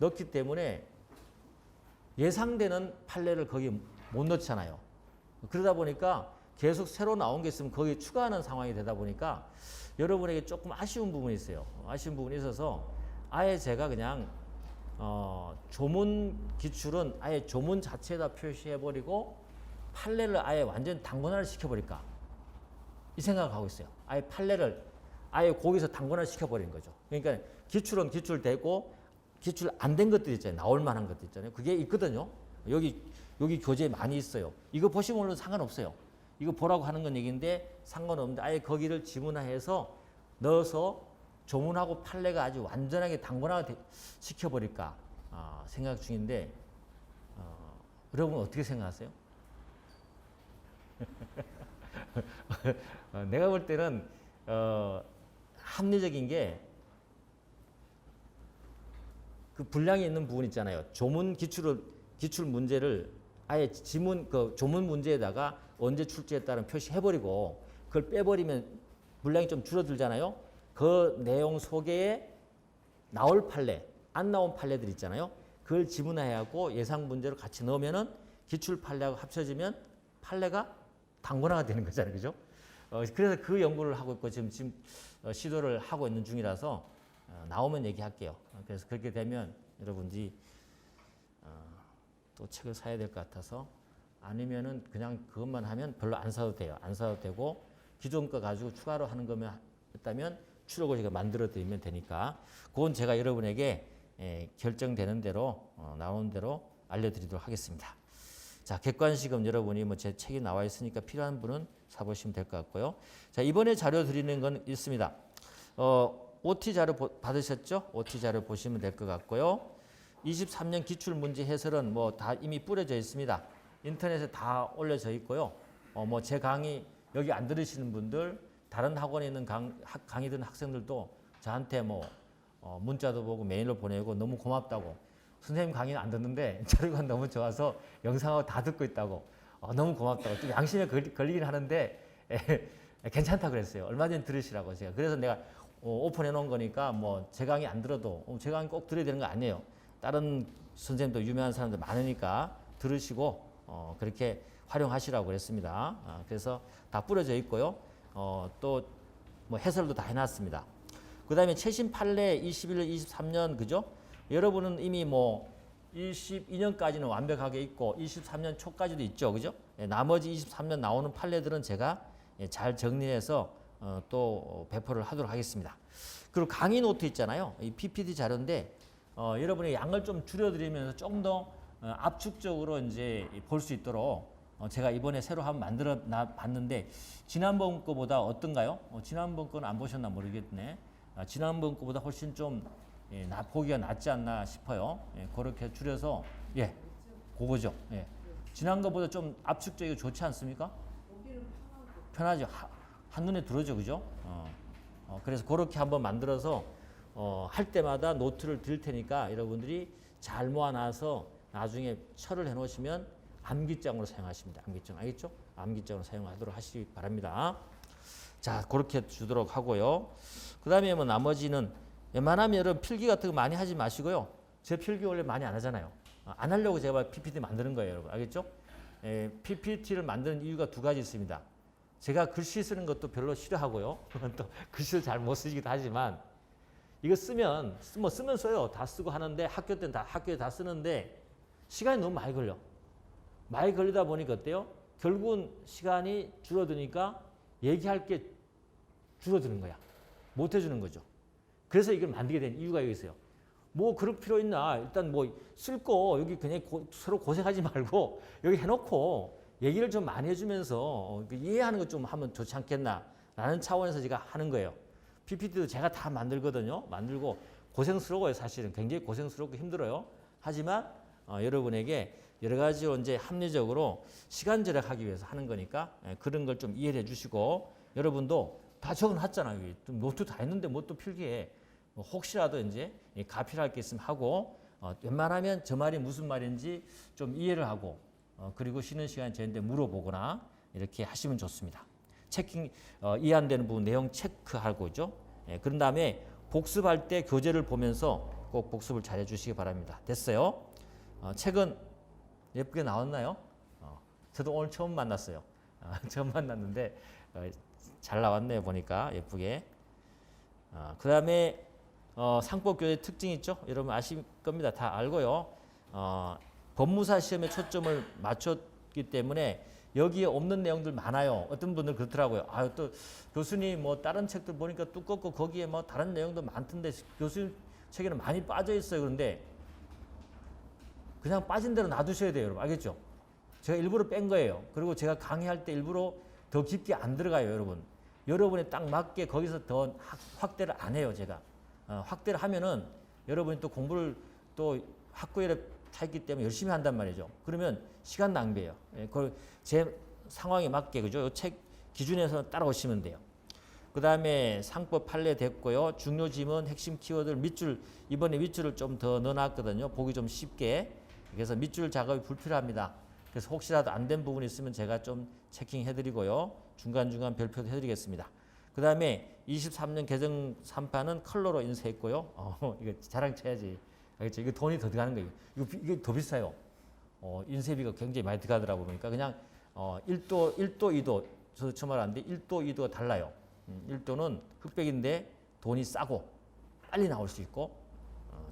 넣기 때문에 예상되는 판례를 거기 못 넣잖아요. 그러다 보니까 계속 새로 나온 게 있으면 거기에 추가하는 상황이 되다 보니까 여러분에게 조금 아쉬운 부분이 있어요. 아쉬운 부분이 있어서 아예 제가 그냥 조문 기출은 아예 조문 자체에다 표시해버리고 판례를 아예 완전 단권화를 시켜버릴까 이 생각을 하고 있어요. 아예 판례를 아예 거기서 단권화 시켜버리는 거죠. 그러니까 기출은 기출되고 기출 안 된 것들 있잖아요. 나올 만한 것들 있잖아요. 그게 있거든요. 여기 교재에 많이 있어요. 이거 보시면 물론 상관없어요. 이거 보라고 하는 건 얘기인데 상관없는데 아예 거기를 지문화해서 넣어서 조문하고 판례가 아주 완전하게 단권화 시켜버릴까 생각 중인데 여러분 어떻게 생각하세요? 내가 볼 때는 합리적인 게 그 분량이 있는 부분 있잖아요. 조문 기출 문제를 아예 지문 그 조문 문제에다가 언제 출제했다는 표시해버리고 그걸 빼버리면 분량이 좀 줄어들잖아요. 그 내용 소개에 나올 판례, 안 나온 판례들 있잖아요. 그걸 지문화해갖고 예상 문제로 같이 넣으면은 기출 판례하고 합쳐지면 판례가 단권화가 되는 거잖아요, 그죠? 그래서 그 연구를 하고 있고 지금 시도를 하고 있는 중이라서 나오면 얘기할게요. 그래서 그렇게 되면 여러분들이 또 책을 사야 될 것 같아서 아니면은 그냥 그것만 하면 별로 안 사도 돼요. 안 사도 되고 기존 거 가지고 추가로 하는 거면 했다면 추록을 제가 만들어 드리면 되니까 그건 제가 여러분에게 결정되는 대로 나오는 대로 알려드리도록 하겠습니다. 자, 객관식은 여러분이 뭐 제 책이 나와 있으니까 필요한 분은 사보시면 될 것 같고요. 자, 이번에 자료 드리는 건 있습니다. OT 자료 받으셨죠? OT 자료 보시면 될 것 같고요. 23년 기출문제 해설은 뭐 다 이미 뿌려져 있습니다. 인터넷에 다 올려져 있고요. 뭐 제 강의 여기 안 들으시는 분들 다른 학원에 있는 강의 듣는 학생들도 저한테 뭐 문자도 보고 메일로 보내고 너무 고맙다고 선생님 강의는 안 듣는데 자료가 너무 좋아서 영상하고 다 듣고 있다고 너무 고맙다고 좀 양심에 걸리긴 하는데 괜찮다 그랬어요. 얼마 전에 들으시라고 제가 그래서 내가 오픈해 놓은 거니까 뭐 제 강의 안 들어도 제 강의 꼭 들어야 되는 거 아니에요. 다른 선생님도 유명한 사람들 많으니까 들으시고 그렇게 활용하시라고 그랬습니다. 그래서 다 뿌려져 있고요. 또 뭐 해설도 다 해놨습니다. 그 다음에 최신 판례 21년, 23년 그죠? 여러분은 이미 뭐 22년까지는 완벽하게 있고 23년 초까지도 있죠, 그죠? 나머지 23년 나오는 판례들은 제가 잘 정리해서 또 배포를 하도록 하겠습니다. 그리고 강의 노트 있잖아요. 이 PPT 자료인데 여러분의 양을 좀 줄여드리면서 좀 더 압축적으로 이제 볼 수 있도록 제가 이번에 새로 한번 만들어 봤는데 지난번 거보다 어떤가요? 지난번 거는 안 보셨나 모르겠네. 지난번 거보다 훨씬 좀 보기가 낫지 않나 싶어요. 그렇게 줄여서 그거죠. 지난 거보다 좀 압축적이고 좋지 않습니까? 편하죠. 한눈에 들어오죠, 그죠? 그래서 그렇게 한번 만들어서 할 때마다 노트를 드릴 테니까 여러분들이 잘 모아놔서 나중에 철을 해놓으시면 암기장으로 사용하십니다. 암기장 알겠죠? 암기장으로 사용하도록 하시기 바랍니다. 자, 그렇게 주도록 하고요. 그 다음에 뭐 나머지는 웬만하면 여러분 필기 같은 거 많이 하지 마시고요. 제 필기 원래 많이 안 하잖아요. 안 하려고 제가 PPT 만드는 거예요, 여러분. 알겠죠? PPT를 만드는 이유가 두 가지 있습니다. 제가 글씨 쓰는 것도 별로 싫어하고요. 또 글씨를 잘 못 쓰기도 하지만 이거 쓰면 써요. 다 쓰고 하는데 학교에 다 쓰는데 시간이 너무 많이 걸려. 많이 걸리다 보니까 어때요? 결국은 시간이 줄어드니까 얘기할 게 줄어드는 거야. 못 해주는 거죠. 그래서 이걸 만들게 된 이유가 여기 있어요. 뭐 그럴 필요 있나? 일단 뭐 쓸 거 여기 그냥 서로 고생하지 말고 여기 해놓고 얘기를 좀 많이 해주면서 이해하는 것 좀 하면 좋지 않겠나? 라는 차원에서 제가 하는 거예요. PPT도 제가 다 만들거든요. 만들고 고생스러워요. 사실은 굉장히 고생스럽고 힘들어요. 하지만 여러분에게 여러 가지로 이제 합리적으로 시간 절약하기 위해서 하는 거니까 그런 걸 좀 이해해 주시고 여러분도 다 적어놨잖아요. 노트 다 했는데 뭐 또 필기해. 혹시라도 이제 가필할 게 있으면 하고 웬만하면 저 말이 무슨 말인지 좀 이해를 하고 그리고 쉬는 시간에 저한테 물어보거나 이렇게 하시면 좋습니다. 체킹 이해 안 되는 부분 내용 체크하고죠. 그런 다음에 복습할 때 교재를 보면서 꼭 복습을 잘 해주시기 바랍니다. 됐어요? 책은 예쁘게 나왔나요? 저도 오늘 처음 만났어요. 처음 만났는데 잘 나왔네요. 보니까 예쁘게. 그 다음에 상법교재 특징이 있죠? 여러분 아실 겁니다. 다 알고요. 법무사 시험에 초점을 맞췄기 때문에 여기에 없는 내용들 많아요. 어떤 분들 그렇더라고요. 또 교수님 뭐 다른 책들 보니까 두껍고 거기에 뭐 다른 내용도 많던데 교수님 책에는 많이 빠져 있어요. 그런데 그냥 빠진 대로 놔두셔야 돼요. 여러분 알겠죠? 제가 일부러 뺀 거예요. 그리고 제가 강의할 때 일부러 더 깊게 안 들어가요. 여러분. 여러분에 딱 맞게 거기서 더 확대를 안 해요. 제가. 확대를 하면은 여러분이 또 공부를 또 학구열에 차 있기 때문에 열심히 한단 말이죠. 그러면 시간 낭비예요. 그걸 제 상황에 맞게 그죠? 이 책 기준에서 따라오시면 돼요. 그 다음에 상법 판례 됐고요. 중요 지문, 핵심 키워드를 밑줄 이번에 밑줄을 좀 더 넣어놨거든요. 보기 좀 쉽게. 그래서 밑줄 작업이 불필요합니다. 그래서 혹시라도 안 된 부분이 있으면 제가 좀 체킹해드리고요. 중간중간 별표도 해드리겠습니다. 그 다음에 23년 개정 3판은 컬러로 인쇄했고요. 이거 자랑 쳐야지. 알겠죠? 이거 돈이 더 들어가는 거예요. 이게 더 비싸요. 인쇄비가 굉장히 많이 들어가더라고 보니까 그냥 1도, 2도 저도 처음 알았는데 1도, 2도가 달라요. 1도는 흑백인데 돈이 싸고 빨리 나올 수 있고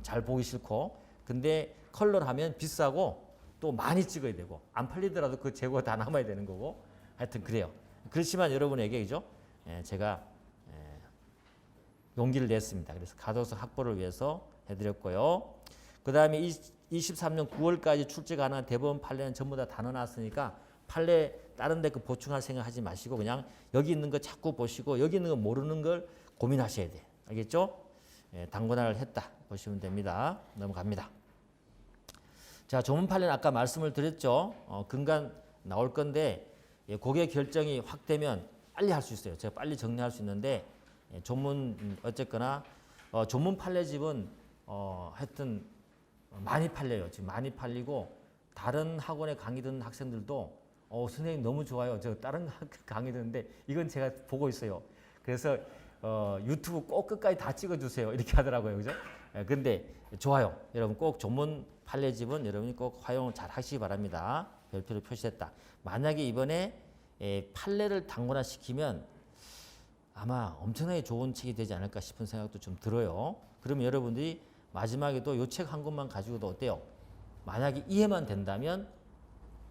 잘 보기 싫고 근데 컬러를 하면 비싸고 또 많이 찍어야 되고 안 팔리더라도 그 재고가 다 남아야 되는 거고 하여튼 그래요. 그렇지만 여러분에게 그죠? 제가 용기를 냈습니다. 그래서 가독서 확보를 위해서 해드렸고요. 그 다음에 23년 9월까지 출제 가능한 대법원 판례는 전부 다 넣어놨으니까 판례 다른 데 그 보충할 생각하지 마시고 그냥 여기 있는 거 자꾸 보시고 여기 있는 거 모르는 걸 고민하셔야 돼. 알겠죠? 당권화를 했다 보시면 됩니다. 넘어갑니다. 자, 조문 판례는 아까 말씀을 드렸죠. 근간 나올 건데 고객 결정이 확 되면 빨리 할 수 있어요. 제가 빨리 정리할 수 있는데 조문 어쨌거나 조문 판례집은 하여튼 많이 팔려요. 지금 많이 팔리고 다른 학원에 강의 듣는 학생들도 선생님 너무 좋아요. 저 다른 강의 듣는데 이건 제가 보고 있어요. 그래서 유튜브 꼭 끝까지 다 찍어주세요. 이렇게 하더라고요. 그죠? 근데 좋아요. 여러분 꼭 조문 판례집은 여러분이 꼭 활용을 잘 하시기 바랍니다. 별표를 표시했다. 만약에 이번에 판례를 당권화시키면 아마 엄청나게 좋은 책이 되지 않을까 싶은 생각도 좀 들어요. 그러면 여러분들이 마지막에도 이 책 한 권만 가지고도 어때요? 만약에 이해만 된다면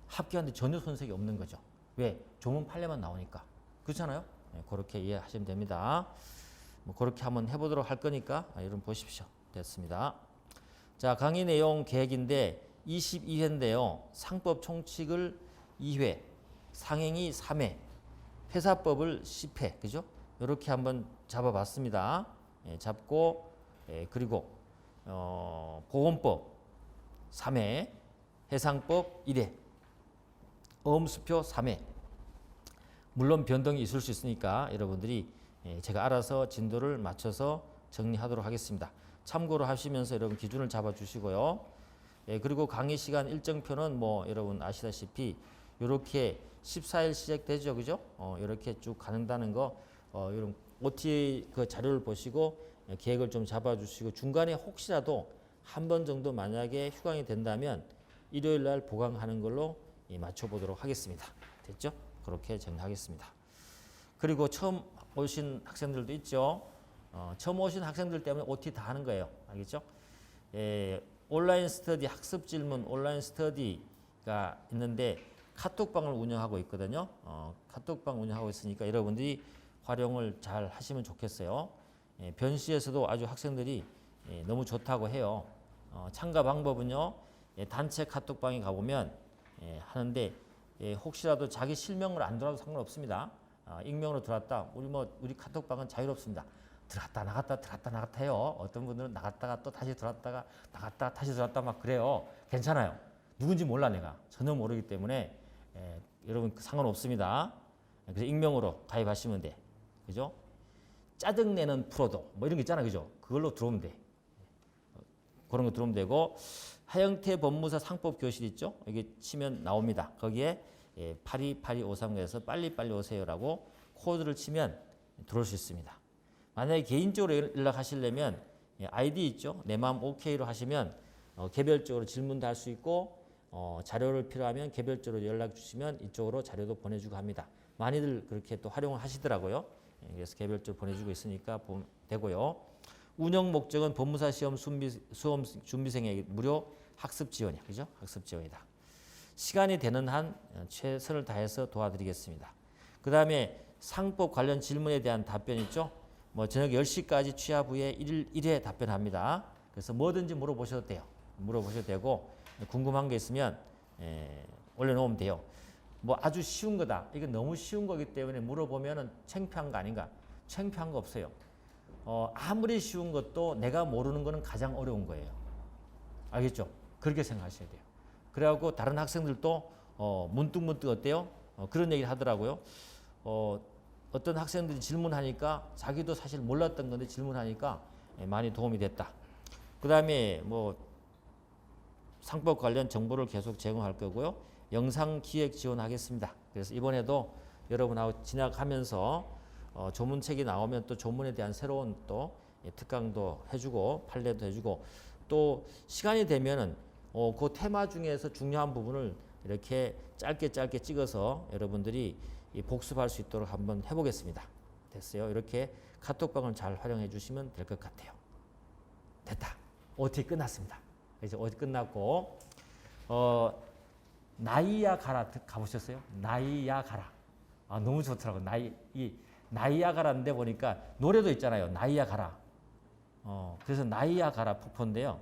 합격하는데 전혀 손색이 없는 거죠. 왜? 조문 판례만 나오니까. 그렇잖아요? 그렇게 이해하시면 됩니다. 뭐 그렇게 한번 해보도록 할 거니까 여러분 보십시오. 됐습니다. 자, 강의 내용 계획인데 22회인데요. 상법 총칙을 2회, 상행위 3회, 회사법을 10회, 그죠? 이렇게 한번 잡아봤습니다. 잡고 그리고 보건법 3회, 해상법 1회, 어음수표 3회. 물론 변동이 있을 수 있으니까 여러분들이 제가 알아서 진도를 맞춰서 정리하도록 하겠습니다. 참고로 하시면서 여러분 기준을 잡아주시고요. 예, 그리고 강의 시간 일정표는 뭐 여러분 아시다시피 이렇게 14일 시작되죠, 그죠? 이렇게 쭉 가는다는 거, 이런 OTA 그 자료를 보시고 계획을 좀 잡아주시고 중간에 혹시라도 한 번 정도 만약에 휴강이 된다면 일요일 날 보강하는 걸로 맞춰보도록 하겠습니다. 됐죠? 그렇게 정리하겠습니다. 그리고 처음 오신 학생들도 있죠. 처음 오신 학생들 때문에 OT 다 하는 거예요. 알겠죠? 예, 온라인 스터디 학습 질문 온라인 스터디가 있는데 카톡방을 운영하고 있거든요. 카톡방 운영하고 있으니까 여러분들이 활용을 잘 하시면 좋겠어요. 예, 변시에서도 아주 학생들이 너무 좋다고 해요. 참가 방법은요. 단체 카톡방에 가보면 하는데 혹시라도 자기 실명으로 안 들어와도 상관없습니다. 익명으로 들어왔다. 우리 카톡방은 자유롭습니다. 들어갔다 나갔다 들어갔다 나갔다 해요. 어떤 분들은 나갔다가 또 다시 들어왔다가 나갔다가 다시 들어왔다 막 그래요. 괜찮아요. 누군지 몰라 내가. 전혀 모르기 때문에 여러분 상관없습니다. 그래서 익명으로 가입하시면 돼. 그죠? 짜증내는 프로도 뭐 이런 거 있잖아. 그죠? 그걸로 들어오면 돼. 그런 거 들어오면 되고 하영태 법무사 상법 교실 있죠? 여기 치면 나옵니다. 거기에 828253에서 빨리빨리 오세요라고 코드를 치면 들어올 수 있습니다. 만약에 개인적으로 연락하시려면 아이디 있죠? 내 마음 OK로 하시면 개별적으로 질문도 할 수 있고 자료를 필요하면 개별적으로 연락 주시면 이쪽으로 자료도 보내주고 합니다. 많이들 그렇게 또 활용을 하시더라고요. 그래서 개별적으로 보내주고 있으니까 보면 되고요. 운영 목적은 법무사 시험 준비생에게 무료 학습 지원이야. 그죠? 학습 지원이다. 시간이 되는 한 최선을 다해서 도와드리겠습니다. 그 다음에 상법 관련 질문에 대한 답변 있죠? 뭐 저녁 10시까지 취합 후에 1회 답변합니다. 그래서 뭐든지 물어보셔도 돼요. 물어보셔도 되고 궁금한 게 있으면 올려놓으면 돼요. 뭐 아주 쉬운 거다. 이거 너무 쉬운 거기 때문에 물어보면은 창피한 거 아닌가? 창피한 거 없어요. 아무리 쉬운 것도 내가 모르는 거는 가장 어려운 거예요. 알겠죠? 그렇게 생각하셔야 돼요. 그래갖고 다른 학생들도 문득문득 어때요? 그런 얘기를 하더라고요. 어떤 학생들이 질문하니까 자기도 사실 몰랐던 건데 질문하니까 많이 도움이 됐다. 그 다음에 뭐 상법 관련 정보를 계속 제공할 거고요. 영상 기획 지원하겠습니다. 그래서 이번에도 여러분하고 진학하면서 조문책이 나오면 또 조문에 대한 새로운 또 특강도 해주고 판례도 해주고 또 시간이 되면은 그 테마 중에서 중요한 부분을 이렇게 짧게 찍어서 여러분들이 복습할 수 있도록 한번 해보겠습니다. 됐어요? 이렇게 카톡방을 잘 활용해 주시면 될 것 같아요. 됐다. OT 끝났습니다. 이제 OT 끝났고 나이아가라 가보셨어요? 나이아가라. 너무 좋더라고. 나이아가라인데 보니까 노래도 있잖아요. 나이아가라. 그래서 나이아가라 폭포인데요.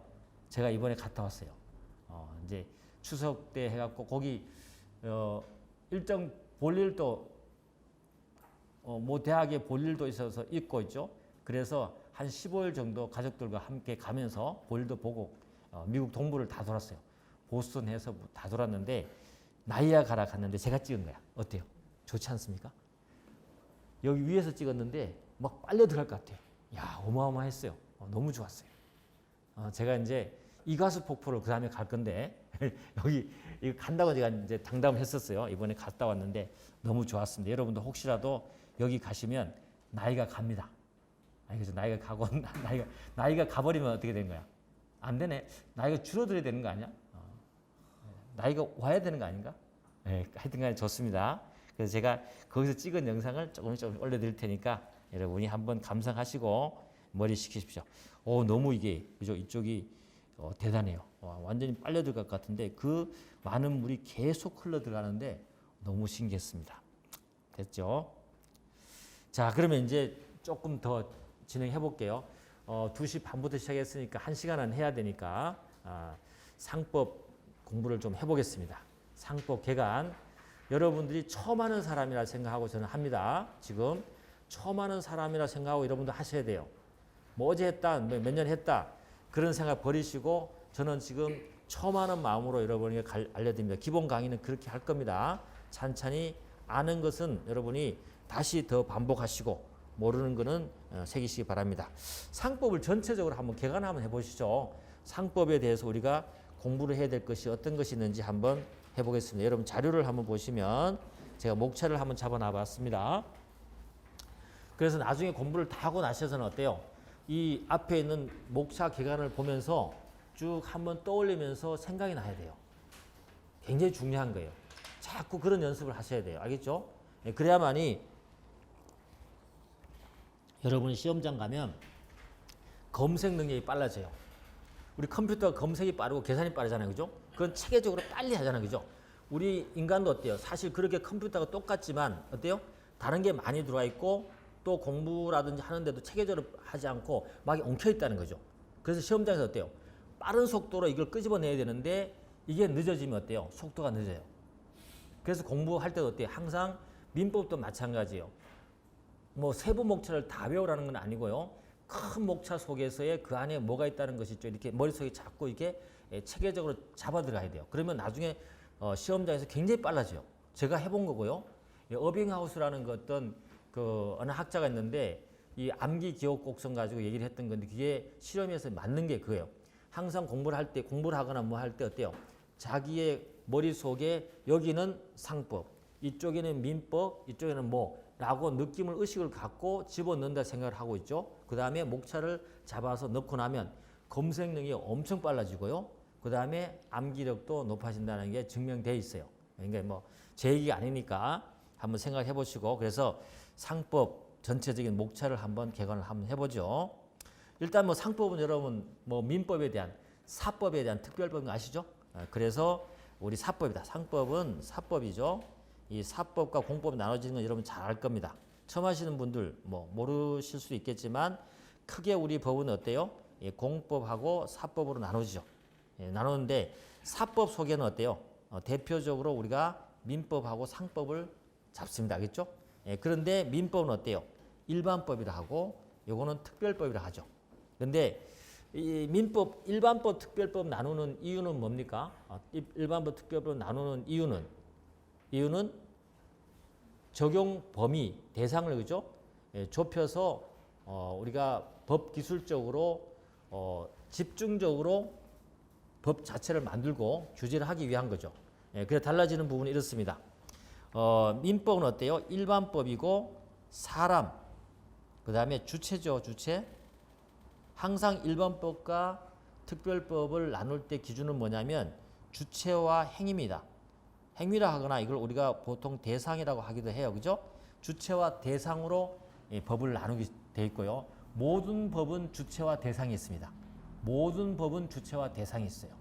제가 이번에 갔다 왔어요. 이제 추석 때 해갖고 거기 일정 볼일도 뭐 대학에 볼일도 있어서 있고 있죠. 그래서 한 15일 정도 가족들과 함께 가면서 볼일도 보고 미국 동부를 다 돌았어요. 보스턴 해서 다 돌았는데 나이아가라 갔는데 제가 찍은 거야. 어때요? 좋지 않습니까? 여기 위에서 찍었는데 막 빨려 들어갈 것 같아요. 야, 어마어마했어요. 너무 좋았어요. 제가 이제 이가수 폭포를 그 다음에 갈 건데 여기 이거 간다고 제가 이제 당담했었어요. 이번에 갔다 왔는데 너무 좋았습니다. 여러분도 혹시라도 여기 가시면 나이가 갑니다. 그래서 나이가 가고 나이가 가버리면 어떻게 되는 거야? 안 되네. 나이가 줄어들어야 되는 거 아니야? 나이가 와야 되는 거 아닌가? 네, 하여튼간에 좋습니다. 그래서 제가 거기서 찍은 영상을 조금씩 올려드릴 테니까 여러분이 한번 감상하시고 머리 식히십시오. 너무 이게 그죠? 이쪽이 대단해요. 완전히 빨려 들어갈 것 같은데 그 많은 물이 계속 흘러 들어가는데 너무 신기했습니다. 됐죠? 자, 그러면 이제 조금 더 진행해 볼게요. 2시 반부터 시작했으니까 1시간은 해야 되니까 상법 공부를 좀 해보겠습니다. 상법 개관. 여러분들이 처음 하는 사람이라 생각하고 저는 합니다. 지금 처음 하는 사람이라 생각하고 여러분들 하셔야 돼요. 뭐 어제 했다, 몇 년 했다 그런 생각 버리시고 저는 지금 처음 하는 마음으로 여러분에게 알려드립니다. 기본 강의는 그렇게 할 겁니다. 찬찬히 아는 것은 여러분이 다시 더 반복하시고 모르는 것은 새기시기 바랍니다. 상법을 전체적으로 한번 개관 한번 해보시죠. 상법에 대해서 우리가 공부를 해야 될 것이 어떤 것이 있는지 한번 해보겠습니다. 여러분 자료를 한번 보시면 제가 목차를 한번 잡아놔 봤습니다. 그래서 나중에 공부를 다 하고 나셔서는 어때요? 이 앞에 있는 목차 기간을 보면서 쭉 한번 떠올리면서 생각이 나야 돼요. 굉장히 중요한 거예요. 자꾸 그런 연습을 하셔야 돼요. 알겠죠? 예, 그래야만이 여러분이 시험장 가면 검색 능력이 빨라져요. 우리 컴퓨터가 검색이 빠르고 계산이 빠르잖아요. 그죠? 그건 체계적으로 빨리 하잖아요. 그죠? 우리 인간도 어때요? 사실 그렇게 컴퓨터가 똑같지만 어때요? 다른 게 많이 들어와 있고 또 공부라든지 하는데도 체계적으로 하지 않고 막 엉켜 있다는 거죠. 그래서 시험장에서 어때요? 빠른 속도로 이걸 끄집어내야 되는데 이게 늦어지면 어때요? 속도가 늦어요. 그래서 공부할 때도 어때요? 항상 민법도 마찬가지예요. 뭐 세부 목차를 다 외우라는 건 아니고요. 큰 목차 속에서의 그 안에 뭐가 있다는 것이 있죠. 이렇게 머릿속에 자꾸 이렇게 체계적으로 잡아 들어가야 돼요. 그러면 나중에 시험장에서 굉장히 빨라져요. 제가 해본 거고요. 어빙하우스라는 그 어떤 그 어느 학자가 있는데 이 암기 기억 곡선 가지고 얘기를 했던 건데 그게 실험에서 맞는 게 그거예요. 항상 공부를 할 때 공부를 하거나 뭐 할 때 어때요? 자기의 머릿속에 여기는 상법, 이쪽에는 민법, 이쪽에는 뭐라고 느낌을 의식을 갖고 집어넣는다 생각을 하고 있죠. 그 다음에 목차를 잡아서 넣고 나면 검색력이 엄청 빨라지고요. 그 다음에 암기력도 높아진다는 게 증명돼 있어요. 그러니까 뭐 제 얘기가 아니니까 한번 생각해 보시고 그래서 상법 전체적인 목차를 한번 개관을 한번 해보죠. 일단 뭐 상법은 여러분 뭐 민법에 대한 사법에 대한 특별법인 거 아시죠? 그래서 우리 사법이다. 상법은 사법이죠. 이 사법과 공법이 나눠지는 건 여러분 잘 알 겁니다. 처음 하시는 분들 뭐 모르실 수 있겠지만 크게 우리 법은 어때요? 공법하고 사법으로 나눠지죠. 나누는데 사법 속에는 어때요? 대표적으로 우리가 민법하고 상법을 잡습니다. 알겠죠? 그런데 민법은 어때요? 일반법이라 하고 요거는 특별법이라 하죠. 그런데 이 민법, 일반법, 특별법 나누는 이유는 뭡니까? 일반법, 특별법 나누는 이유는 적용 범위, 대상을 그죠? 좁혀서 우리가 법 기술적으로 집중적으로 법 자체를 만들고 규제를 하기 위한 거죠. 그래서 달라지는 부분이 이렇습니다. 민법은 어때요? 일반법이고 사람, 그 다음에 주체죠. 주체. 항상 일반법과 특별법을 나눌 때 기준은 뭐냐면 주체와 행위입니다. 행위라 하거나 이걸 우리가 보통 대상이라고 하기도 해요. 그죠? 주체와 대상으로 법을 나누게 돼 있고요. 모든 법은 주체와 대상이 있습니다. 모든 법은 주체와 대상이 있어요.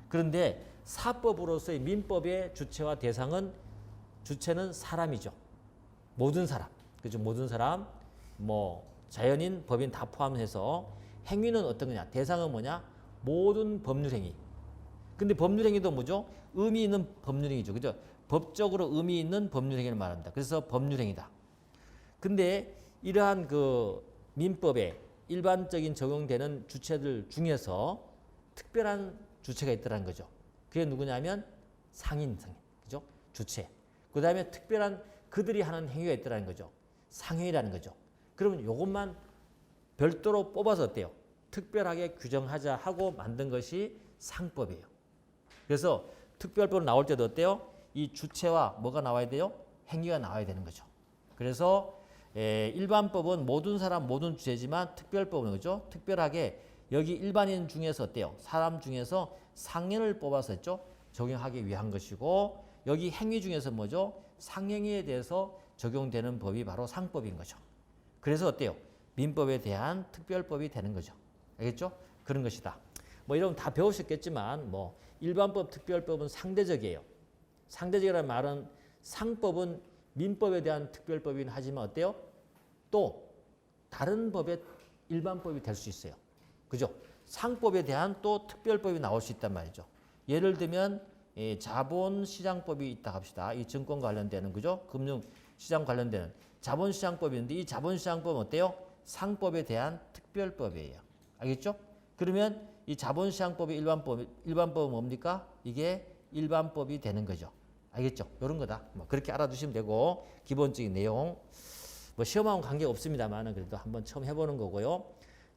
그런데 사법으로서의 민법의 주체와 대상은 주체는 사람이죠. 모든 사람. 그죠? 모든 사람. 뭐 자연인, 법인 다 포함해서 행위는 어떤 거냐? 대상은 뭐냐? 모든 법률 행위. 근데 법률 행위도 뭐죠? 의미 있는 법률 행위죠. 그죠? 법적으로 의미 있는 법률 행위를 말합니다. 그래서 법률 행위다. 근데 이러한 그 민법에 일반적인 적용되는 주체들 중에서 특별한 주체가 있더라는 거죠. 그게 누구냐면 상인. 그죠? 주체. 그 다음에 특별한 그들이 하는 행위가 있더라는 거죠. 상행이라는 거죠. 그러면 이것만 별도로 뽑아서 어때요? 특별하게 규정하자 하고 만든 것이 상법이에요. 그래서 특별법 나올 때도 어때요? 이 주체와 뭐가 나와야 돼요? 행위가 나와야 되는 거죠. 그래서 일반법은 모든 사람 모든 주체지만 특별법은 그죠? 특별하게 여기 일반인 중에서 어때요? 사람 중에서 상행을 뽑아서 했죠? 적용하기 위한 것이고 여기 행위 중에서 뭐죠? 상행위에 대해서 적용되는 법이 바로 상법인 거죠. 그래서 어때요? 민법에 대한 특별법이 되는 거죠. 알겠죠? 그런 것이다. 뭐 여러분 다 배우셨겠지만 뭐 일반법, 특별법은 상대적이에요. 상대적이라는 말은 상법은 민법에 대한 특별법이긴 하지만 어때요? 또 다른 법의 일반법이 될 수 있어요. 그죠? 상법에 대한 또 특별법이 나올 수 있단 말이죠. 예를 들면 자본시장법이 있다 합시다. 이 증권 관련되는 그죠? 금융시장 관련되는 자본시장법이 있는데 이 자본시장법은 어때요? 상법에 대한 특별법이에요. 알겠죠? 그러면 이 자본시장법의 일반법은 뭡니까? 이게 일반법이 되는 거죠. 알겠죠? 이런 거다. 뭐 그렇게 알아두시면 되고 기본적인 내용 뭐 시험하고는 관계가 없습니다만 그래도 한번 처음 해보는 거고요.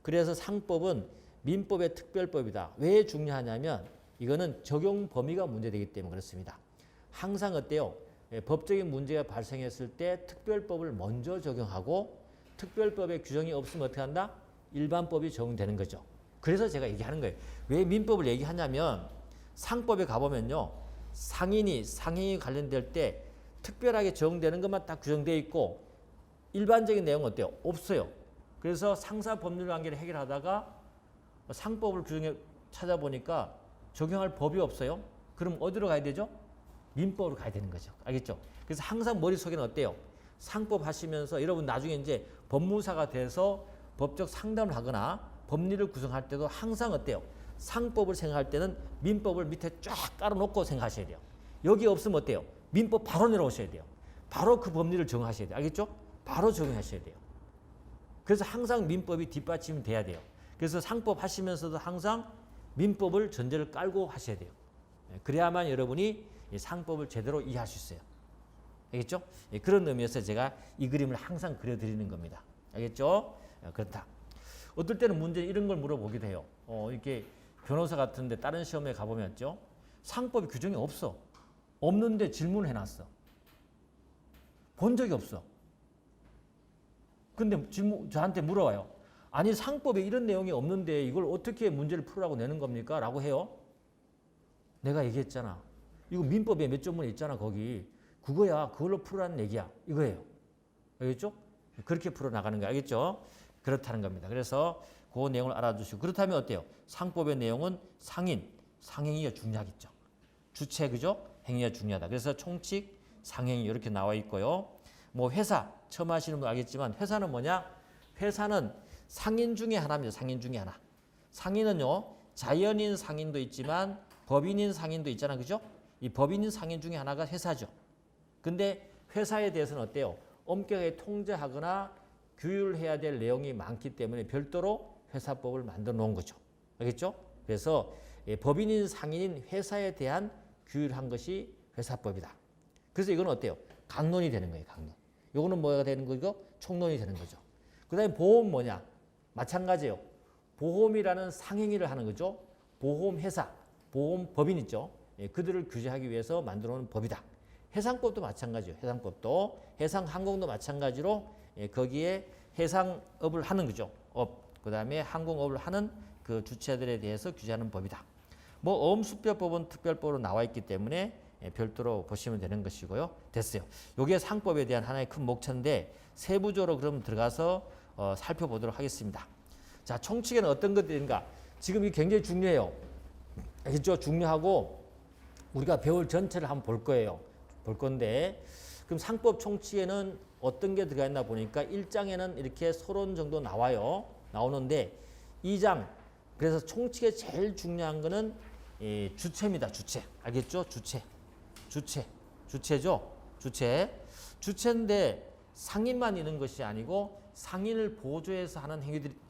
그래서 상법은 민법의 특별법이다. 왜 중요하냐면 이거는 적용 범위가 문제되기 때문에 그렇습니다. 항상 어때요? 법적인 문제가 발생했을 때 특별법을 먼저 적용하고 특별법에 규정이 없으면 어떻게 한다? 일반법이 적용되는 거죠. 그래서 제가 얘기하는 거예요. 왜 민법을 얘기하냐면 상법에 가보면요. 상행이 관련될 때 특별하게 적용되는 것만 딱 규정되어 있고 일반적인 내용은 어때요? 없어요. 그래서 상사 법률 관계를 해결하다가 상법을 규정해 찾아보니까 적용할 법이 없어요. 그럼 어디로 가야 되죠? 민법으로 가야 되는 거죠. 알겠죠? 그래서 항상 머릿속에는 어때요? 상법 하시면서 여러분 나중에 이제 법무사가 돼서 법적 상담을 하거나 법리를 구성할 때도 항상 어때요? 상법을 생각할 때는 민법을 밑에 쫙 깔아놓고 생각하셔야 돼요. 여기 없으면 어때요? 민법 바로 내려오셔야 돼요. 바로 그 법리를 적용하셔야 돼요. 알겠죠? 바로 적용하셔야 돼요. 그래서 항상 민법이 뒷받침이 돼야 돼요. 그래서 상법 하시면서도 항상 민법을 전제를 깔고 하셔야 돼요. 그래야만 여러분이 상법을 제대로 이해할 수 있어요. 알겠죠? 그런 의미에서 제가 이 그림을 항상 그려드리는 겁니다. 알겠죠? 그렇다. 어떨 때는 문제 이런 걸 물어보기도 해요. 이렇게 변호사 같은데 다른 시험에 가보면요. 상법이 규정이 없어. 없는데 질문을 해놨어. 본 적이 없어. 근데 저한테 물어와요. 아니 상법에 이런 내용이 없는데 이걸 어떻게 문제를 풀으라고 내는 겁니까? 라고 해요. 내가 얘기했잖아. 이거 민법에 몇 조문에 있잖아 거기. 그거야. 그걸로 풀으라는 얘기야. 이거예요. 알겠죠? 그렇게 풀어나가는 거 알겠죠? 그렇다는 겁니다. 그래서 그 내용을 알아두시고 그렇다면 어때요? 상법의 내용은 상행위가 중요하겠죠. 주체 그죠? 행위가 중요하다. 그래서 총칙, 상행위 이렇게 나와 있고요. 뭐 회사 처음 하시는 분 알겠지만 회사는 뭐냐? 회사는 상인 중에 하나입니다. 상인 중에 하나. 상인은요. 자연인 상인도 있지만 법인인 상인도 있잖아. 그죠? 이 법인인 상인 중에 하나가 회사죠. 근데 회사에 대해서는 어때요? 엄격하게 통제하거나 규율해야 될 내용이 많기 때문에 별도로 회사법을 만들어 놓은 거죠. 알겠죠? 그래서 법인인 상인인 회사에 대한 규율한 것이 회사법이다. 그래서 이건 어때요? 강론이 되는 거예요. 강론. 요거는 뭐가 되는 거고? 총론이 되는 거죠. 그 다음에 보험 뭐냐? 마찬가지예요. 보험이라는 상행위를 하는 거죠. 보험회사, 보험법인 있죠. 그들을 규제하기 위해서 만들어 놓은 법이다. 해상법도 마찬가지예요. 해상법도. 해상항공도 마찬가지로 거기에 해상업을 하는 거죠. 그 다음에 항공업을 하는 그 주체들에 대해서 규제하는 법이다. 뭐 어음수표법은 특별법으로 나와 있기 때문에 별도로 보시면 되는 것이고요. 됐어요. 이게 상법에 대한 하나의 큰 목차인데 세부적으로 그럼 들어가서 살펴보도록 하겠습니다. 자, 총칙에는 어떤 것들인가? 지금 이게 굉장히 중요해요. 알겠죠? 중요하고 우리가 배울 전체를 한번 볼 거예요. 볼 건데 그럼 상법 총칙에는 어떤 게 들어가 있나 보니까 1장에는 이렇게 서론 정도 나와요. 나오는데 2장 그래서 총칙에 제일 중요한 거는 주체입니다. 주체. 알겠죠? 주체죠? 주체인데 상인만 있는 것이 아니고 상인을 보조해서 하는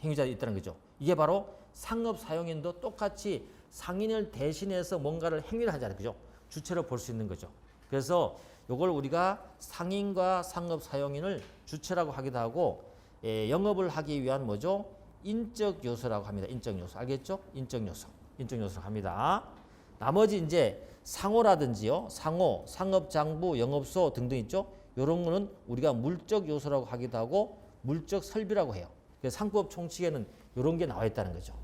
행위자들이 있다는 거죠. 이게 바로 상업 사용인도 똑같이 상인을 대신해서 뭔가를 행위를 하잖아요. 그죠? 주체로 볼 수 있는 거죠. 그래서 이걸 우리가 상인과 상업 사용인을 주체라고 하기도 하고 영업을 하기 위한 뭐죠? 인적 요소라고 합니다. 인적 요소. 알겠죠? 인적 요소라고 합니다. 나머지 이제 상호라든지요. 상호, 상업장부, 영업소 등등 있죠? 이런 거는 우리가 물적 요소라고 하기도 하고 물적 설비라고 해요. 그래서 상법 총칙에는 이런 게 나와 있다는 거죠.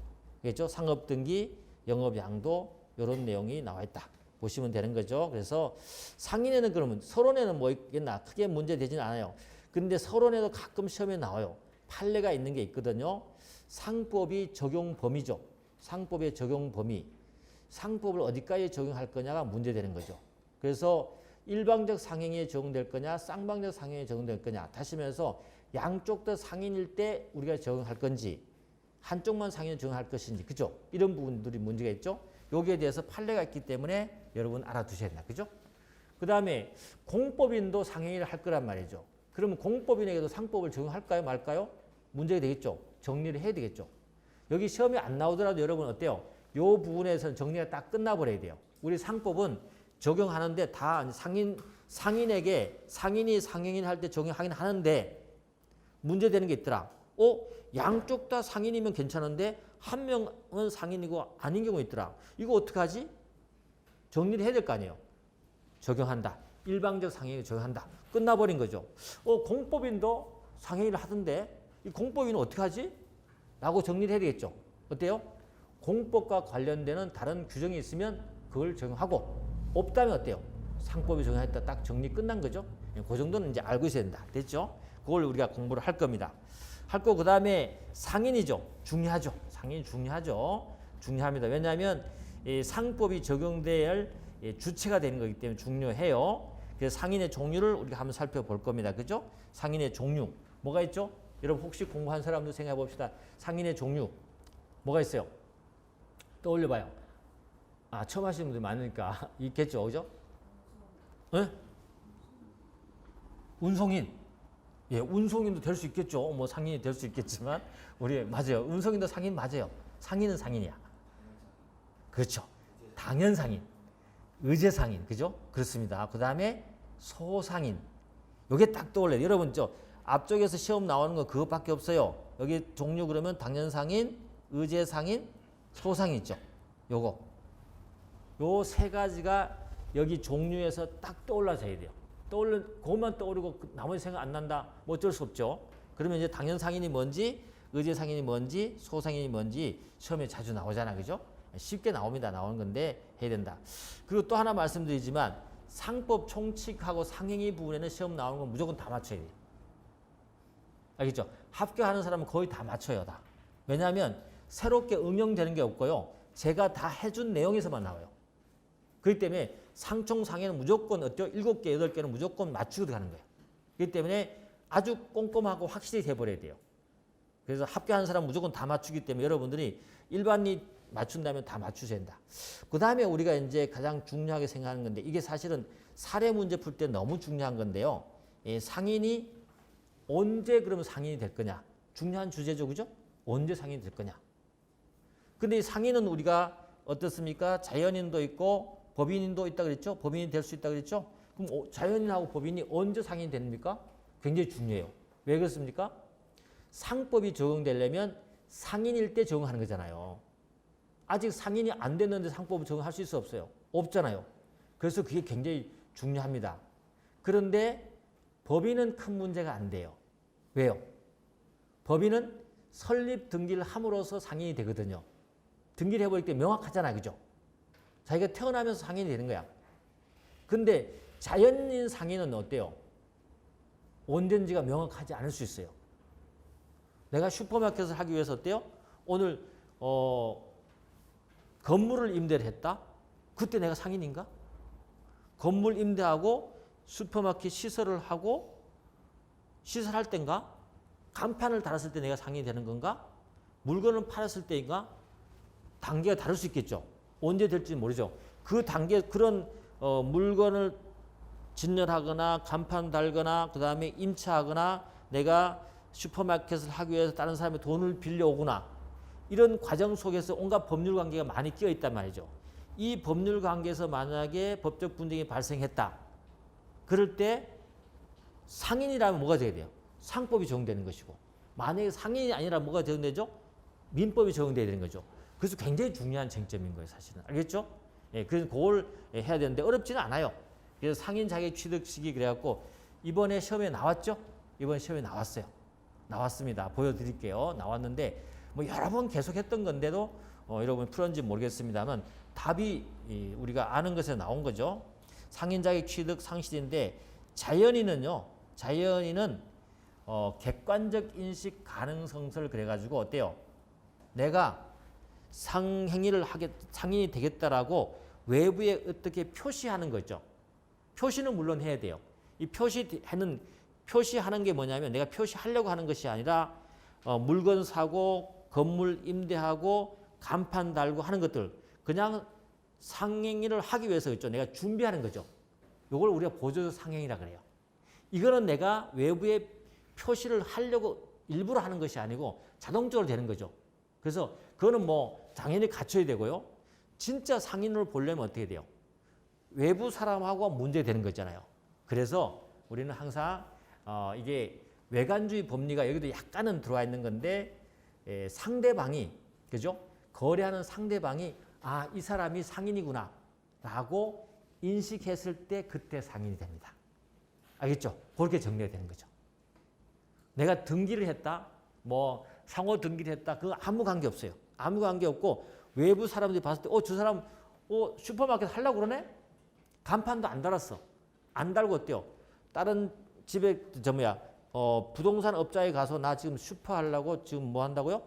알겠죠? 상업등기, 영업양도 이런 내용이 나와 있다. 보시면 되는 거죠. 그래서 상인에는 그러면 서론에는 뭐 있겠나? 크게 문제되지는 않아요. 근데 서론에도 가끔 시험에 나와요. 판례가 있는 게 있거든요. 상법이 적용 범위죠. 상법의 적용 범위. 상법을 어디까지 적용할 거냐가 문제되는 거죠. 그래서 일방적 상행에 적용될 거냐, 쌍방적 상행에 적용될 거냐. 다시 말해서 양쪽 다 상인일 때 우리가 적용할 건지, 한쪽만 상인을 적용할 것인지, 그죠? 이런 부분들이 문제가 있죠. 여기에 대해서 판례가 있기 때문에 여러분 알아두셔야 된다. 그죠? 그 다음에 공법인도 상행위를 할 거란 말이죠. 그러면 공법인에게도 상법을 적용할까요? 말까요? 문제가 되겠죠. 정리를 해야 되겠죠. 여기 시험에 안 나오더라도 여러분 어때요? 이 부분에서는 정리가 딱 끝나버려야 돼요. 우리 상법은 적용하는데 다 상인에게 상인이 상행인 할 때 적용하긴 하는데 문제되는 게 있더라. 양쪽 다 상인이면 괜찮은데 한 명은 상인이고 아닌 경우 있더라. 이거 어떡하지? 정리를 해야 될 거 아니에요. 적용한다. 일방적 상행위 적용한다. 끝나버린 거죠. 공법인도 상행위를 하던데 이 공법인은 어떻게 하지? 라고 정리를 해야 되겠죠. 어때요? 공법과 관련되는 다른 규정이 있으면 그걸 적용하고 없다면 어때요? 상법이 적용했다. 딱 정리 끝난 거죠. 그 정도는 이제 알고 있어야 된다. 됐죠? 그걸 우리가 공부를 할 겁니다. 할 거 그다음에 상인이죠. 중요하죠. 상인이 중요하죠. 중요합니다. 왜냐하면 이 상법이 적용될 주체가 되는 거기 때문에 중요해요. 그래서 상인의 종류를 우리가 한번 살펴볼 겁니다. 그죠? 상인의 종류. 뭐가 있죠? 여러분 혹시 공부한 사람도 생각해 봅시다. 상인의 종류. 뭐가 있어요? 떠올려 봐요. 처음 하시는 분들이 많으니까 있겠죠. 그죠? 네? 운송인. 예, 운송인도 될 수 있겠죠. 뭐 상인이 될 수 있겠지만 우리 맞아요. 운송인도 상인 맞아요. 상인은 상인이야. 그렇죠. 당연 상인. 의제 상인. 그죠? 그렇습니다. 그다음에 소상인. 요게 딱 떠올려요. 여러분 앞쪽에서 시험 나오는 거 그것밖에 없어요. 여기 종류 그러면 당연 상인, 의제 상인, 소상인 있죠. 요거. 요 세 가지가 여기 종류에서 딱 떠올라져야 돼요. 그것만 떠오르고 나머지 생각 안 난다. 뭐 어쩔 수 없죠. 그러면 이제 당연 상인이 뭔지, 의제 상인이 뭔지, 소상인이 뭔지 시험에 자주 나오잖아. 그죠? 쉽게 나옵니다. 나오는 건데 해야 된다. 그리고 또 하나 말씀드리지만 상법 총칙하고 상행위 부분에는 시험 나오는 건 무조건 다 맞춰야 돼요. 알겠죠? 합격하는 사람은 거의 다 맞춰요. 다. 왜냐하면 새롭게 응용되는 게 없고요. 제가 다 해준 내용에서만 나와요. 그렇기 때문에 상총상해는 무조건 어때요? 7개, 8개는 무조건 맞추고 들어가는 거예요. 그렇기 때문에 아주 꼼꼼하고 확실히 돼버려야 돼요. 그래서 합격하는 사람은 무조건 다 맞추기 때문에 여러분들이 일반이 맞춘다면 다 맞추셔야 된다. 그 다음에 우리가 이제 가장 중요하게 생각하는 건데 이게 사실은 사례 문제 풀 때 너무 중요한 건데요. 상인이 언제 그러면 상인이 될 거냐? 중요한 주제죠. 그죠? 언제 상인이 될 거냐? 근데 이 상인은 우리가 어떻습니까? 자연인도 있고 법인도 있다 그랬죠? 법인이 될 수 있다 그랬죠? 그럼 자연인하고 법인이 언제 상인이 됩니까? 굉장히 중요해요. 왜 그렇습니까? 상법이 적용되려면 상인일 때 적용하는 거잖아요. 아직 상인이 안 됐는데 상법을 적용할 수 있어 없어요? 없잖아요. 그래서 그게 굉장히 중요합니다. 그런데 법인은 큰 문제가 안 돼요. 왜요? 법인은 설립 등기를 함으로써 상인이 되거든요. 등기를 해버릴 때 명확하잖아. 그죠? 자기가 태어나면서 상인이 되는 거야. 근데 자연인 상인은 어때요? 언젠지가 명확하지 않을 수 있어요. 내가 슈퍼마켓을 하기 위해서 어때요? 오늘 건물을 임대를 했다? 그때 내가 상인인가? 건물 임대하고 슈퍼마켓 시설을 하고 시설할 때인가? 간판을 달았을 때 내가 상인이 되는 건가? 물건을 팔았을 때인가? 단계가 다를 수 있겠죠. 언제 될지 모르죠. 그 단계 그런 물건을 진열하거나 간판 달거나 그 다음에 임차하거나 내가 슈퍼마켓을 하기 위해서 다른 사람의 돈을 빌려오거나 이런 과정 속에서 온갖 법률 관계가 많이 끼어 있단 말이죠. 이 법률 관계에서 만약에 법적 분쟁이 발생했다. 그럴 때 상인이라면 뭐가 돼야 돼요? 상법이 적용되는 것이고 만약에 상인이 아니라 뭐가 적용되죠? 민법이 적용돼야 되는 거죠. 그래서 굉장히 중요한 쟁점인 거예요. 사실은. 알겠죠? 예, 그래서 그걸 해야 되는데 어렵지는 않아요. 그래서 상인 자격 취득 시기 그래갖고 이번에 시험에 나왔죠? 이번 시험에 나왔어요. 나왔습니다. 보여드릴게요. 나왔는데 뭐 여러 번 계속했던 건데도 여러분 풀었는지 모르겠습니다만 답이 우리가 아는 것에서 나온 거죠. 상인 자격 취득 상실인데 자연인은요. 자연인은 객관적 인식 가능성설 그래가지고 어때요? 내가 상인이 되겠다라고 외부에 어떻게 표시하는 거죠. 표시는 물론 해야 돼요. 이 표시하는 게 뭐냐면 내가 표시하려고 하는 것이 아니라 물건 사고 건물 임대하고 간판 달고 하는 것들 그냥 상행위를 하기 위해서 있죠. 내가 준비하는 거죠. 이걸 우리가 보조적 상행위라 그래요. 이거는 내가 외부에 표시를 하려고 일부러 하는 것이 아니고 자동적으로 되는 거죠. 그래서 그거는 뭐 당연히 갖춰야 되고요. 진짜 상인을 보려면 어떻게 돼요? 외부 사람하고 문제되는 거잖아요. 그래서 우리는 항상 이게 외관주의 법리가 여기도 약간은 들어와 있는 건데 상대방이 그죠? 거래하는 상대방이 아, 이 사람이 상인이구나 라고 인식했을 때 그때 상인이 됩니다. 알겠죠? 그렇게 정리가 되는 거죠. 내가 등기를 했다, 뭐 상호 등기를 했다, 그거 아무 관계 없어요. 아무 관계 없고 외부 사람들이 봤을 때 저 사람 슈퍼마켓 하려고 그러네? 간판도 안 달았어. 안 달고 어때요? 다른 집에 부동산 업자에 가서 나 지금 슈퍼 하려고 지금 뭐 한다고요?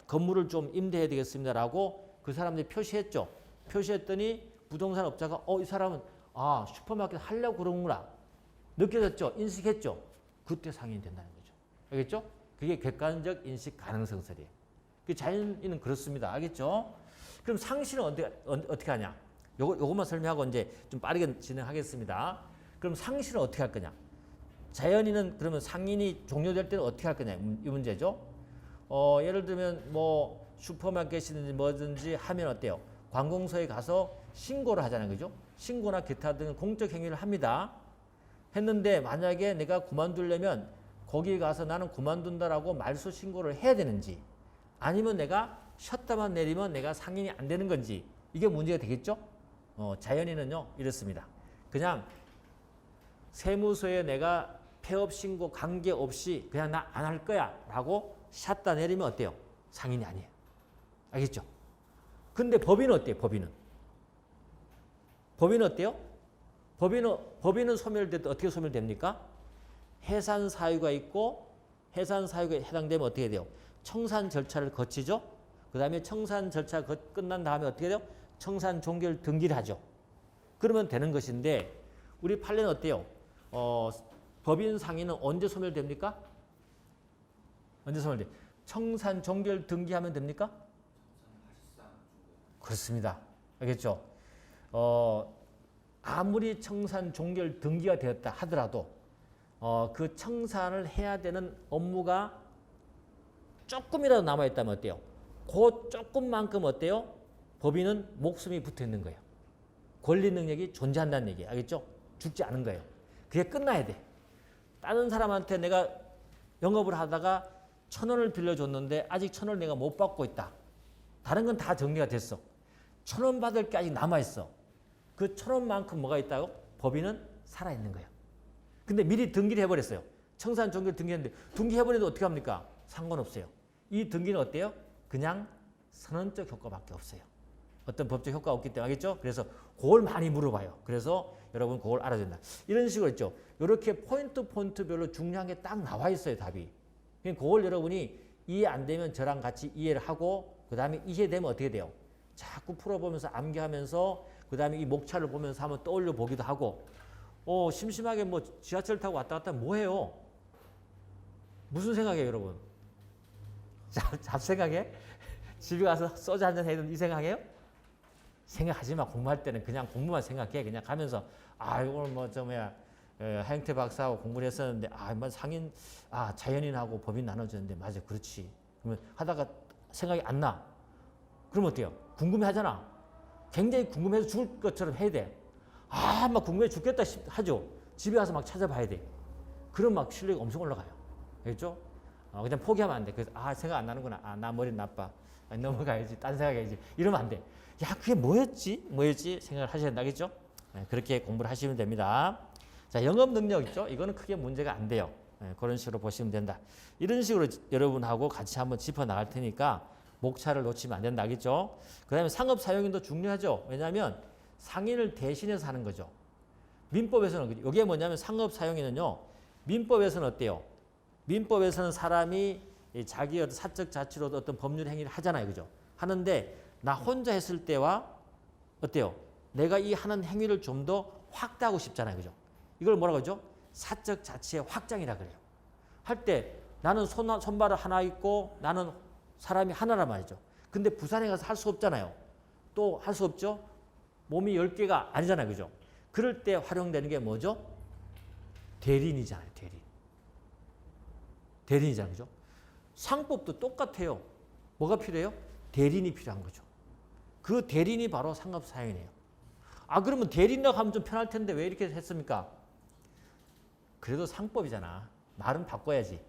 건물을 좀 임대해야 되겠습니다라고 그 사람들이 표시했죠. 표시했더니 부동산 업자가 이 사람은 슈퍼마켓 하려고 그러는구나. 느껴졌죠? 인식했죠? 그때 상인이 된다는 거죠. 알겠죠? 그게 객관적 인식 가능성설이에요. 그 자연인은 그렇습니다. 알겠죠? 그럼 상실은 어떻게 하냐? 요것만 설명하고 이제 좀 빠르게 진행하겠습니다. 그럼 상실은 어떻게 할 거냐? 자연인은 그러면 상인이 종료될 때는 어떻게 할 거냐? 이 문제죠. 예를 들면 뭐 슈퍼마켓이든지 뭐든지 하면 어때요? 관공서에 가서 신고를 하잖아요. 그죠? 신고나 기타 등 공적 행위를 합니다. 했는데 만약에 내가 그만두려면 거기 가서 나는 그만둔다라고 말소 신고를 해야 되는지 아니면 내가 셔터만 내리면 내가 상인이 안 되는 건지 이게 문제가 되겠죠? 자연인은요 이렇습니다. 그냥 세무서에 내가 폐업 신고 관계없이 그냥 나 안 할 거야 라고 샷다 내리면 어때요? 상인이 아니에요. 알겠죠? 근데 법인은 어때요? 법인은 어때요? 법인은 소멸될 때 어떻게 소멸됩니까? 해산 사유가 있고 해산 사유가 해당되면 어떻게 돼요? 청산 절차를 거치죠. 그 다음에 청산 절차 끝난 다음에 어떻게 돼요? 청산 종결 등기를 하죠. 그러면 되는 것인데 우리 판례는 어때요? 법인 상인은 언제 소멸됩니까? 언제 소멸돼요? 청산 종결 등기하면 됩니까? 그렇습니다. 알겠죠? 아무리 청산 종결 등기가 되었다 하더라도 그 청산을 해야 되는 업무가 조금이라도 남아있다면 어때요? 그 조금만큼 어때요? 법인은 목숨이 붙어 있는 거예요. 권리 능력이 존재한다는 얘기예요. 알겠죠? 죽지 않은 거예요. 그게 끝나야 돼. 다른 사람한테 내가 영업을 하다가 1,000원을 빌려줬는데 아직 1,000원을 내가 못 받고 있다. 다른 건 다 정리가 됐어. 1,000원 받을 게 아직 남아있어. 그 1,000원만큼 뭐가 있다고? 법인은 살아있는 거예요. 근데 미리 등기를 해버렸어요. 청산 종결 등기했는데 등기해버리는데 어떻게 합니까? 상관없어요. 이 등기는 어때요? 그냥 선언적 효과밖에 없어요. 어떤 법적 효과가 없기 때문에 알겠죠? 그래서 그걸 많이 물어봐요. 그래서 여러분 그걸 알아야 된다. 이런 식으로 있죠. 이렇게 포인트별로 중요한 게 딱 나와 있어요. 답이. 그걸 여러분이 이해 안 되면 저랑 같이 이해를 하고 그 다음에 이해되면 어떻게 돼요? 자꾸 풀어보면서 암기하면서 그 다음에 이 목차를 보면서 한번 떠올려 보기도 하고 심심하게 뭐 지하철 타고 왔다 갔다 하면 뭐해요? 무슨 생각이에요 여러분? 잡생각해? 집에 가서 소주 한잔 해야 되는 이 생각해요? 생각하지 마. 공부할 때는 그냥 공부만 생각해. 그냥 가면서 오늘 하영태 박사하고 공부를 했었는데 상인 자연인하고 법인 나눠졌는데 맞아 그렇지. 그러면 하다가 생각이 안 나. 그럼 어때요? 궁금해하잖아. 굉장히 궁금해서 죽을 것처럼 해야 돼. 막 궁금해 죽겠다 하죠. 집에 가서 막 찾아봐야 돼. 그럼 막 실력이 엄청 올라가요. 알겠죠? 그냥 포기하면 안 돼. 그래서 생각 안 나는구나. 나 머리 나빠. 넘어가야지. 딴 생각해야지. 이러면 안 돼. 야 그게 뭐였지 생각을 하셔야 된다겠죠? 그렇게 공부를 하시면 됩니다. 자, 영업 능력 있죠? 이거는 크게 문제가 안 돼요. 그런 식으로 보시면 된다. 이런 식으로 여러분하고 같이 한번 짚어 나갈 테니까 목차를 놓치면 안 된다. 알겠죠? 그 다음에 상업 사용인도 중요하죠. 왜냐하면 상인을 대신해서 하는 거죠. 민법에서는 이게 뭐냐면 상업 사용인은요. 민법에서는 어때요? 민법에서는 사람이 자기 사적 자치로 어떤 법률 행위를 하잖아요. 그죠? 하는데 나 혼자 했을 때와 어때요? 내가 이 하는 행위를 좀 더 확대하고 싶잖아요. 그죠? 이걸 뭐라고 하죠? 사적 자치의 확장이라 그래요. 할 때 나는 손발을 하나 있고 나는 사람이 하나란 말이죠. 근데 부산에 가서 할 수 없잖아요. 또 할 수 없죠? 몸이 10개가 아니잖아요. 그죠? 그럴 때 활용되는 게 뭐죠? 대리인이잖아요. 대리인이잖아요. 그죠? 상법도 똑같아요. 뭐가 필요해요? 대리인이 필요한 거죠. 그 대리인이 바로 상업사용이에요. 그러면 대리인이라고 하면 좀 편할 텐데 왜 이렇게 했습니까? 그래도 상법이잖아. 말은 바꿔야지.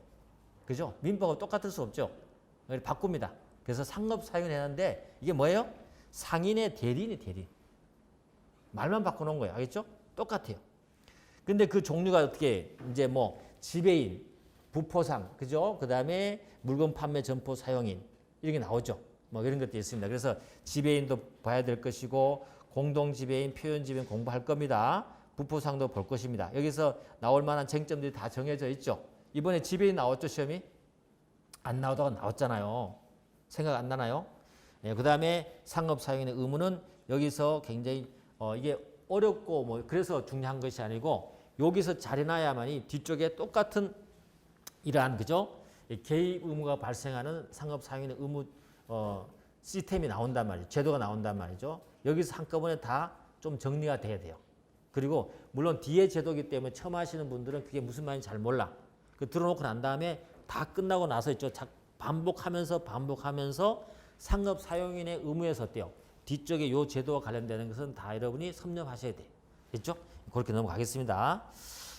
그죠? 민법하고 똑같을 수 없죠. 바꿉니다. 그래서 상업 사용을 했는데 이게 뭐예요? 상인의 대리인이 대리. 말만 바꿔놓은 거예요. 알겠죠? 똑같아요. 근데 그 종류가 어떻게 이제 뭐 지배인, 부포상, 그죠? 그 다음에 물건 판매 점포 사용인 이런 게 나오죠. 뭐 이런 것도 있습니다. 그래서 지배인도 봐야 될 것이고 공동 지배인, 표현 지배인 공부할 겁니다. 부포상도 볼 것입니다. 여기서 나올 만한 쟁점들이 다 정해져 있죠. 이번에 지배인 나왔죠, 시험이? 안 나오다가 나왔잖아요. 생각 안 나나요? 예, 그 다음에 상업 사용인의 의무는 여기서 굉장히 이게 어렵고 뭐 그래서 중요한 것이 아니고 여기서 잘해놔야만이 뒤쪽에 똑같은 이러한 그죠? 개입 의무가 발생하는 상업 사용인의 의무 시스템이 나온단 말이죠. 제도가 나온단 말이죠. 여기서 한꺼번에 다 좀 정리가 돼야 돼요. 그리고 물론 뒤에 제도이기 때문에 처음 하시는 분들은 그게 무슨 말인지 잘 몰라. 그 들어놓고 난 다음에 다 끝나고 나서 있죠. 반복하면서 상업 사용인의 의무에서 어때요? 뒤쪽에 요 제도와 관련되는 것은 다 여러분이 섭렵하셔야 돼요. 됐죠? 그렇게 넘어가겠습니다.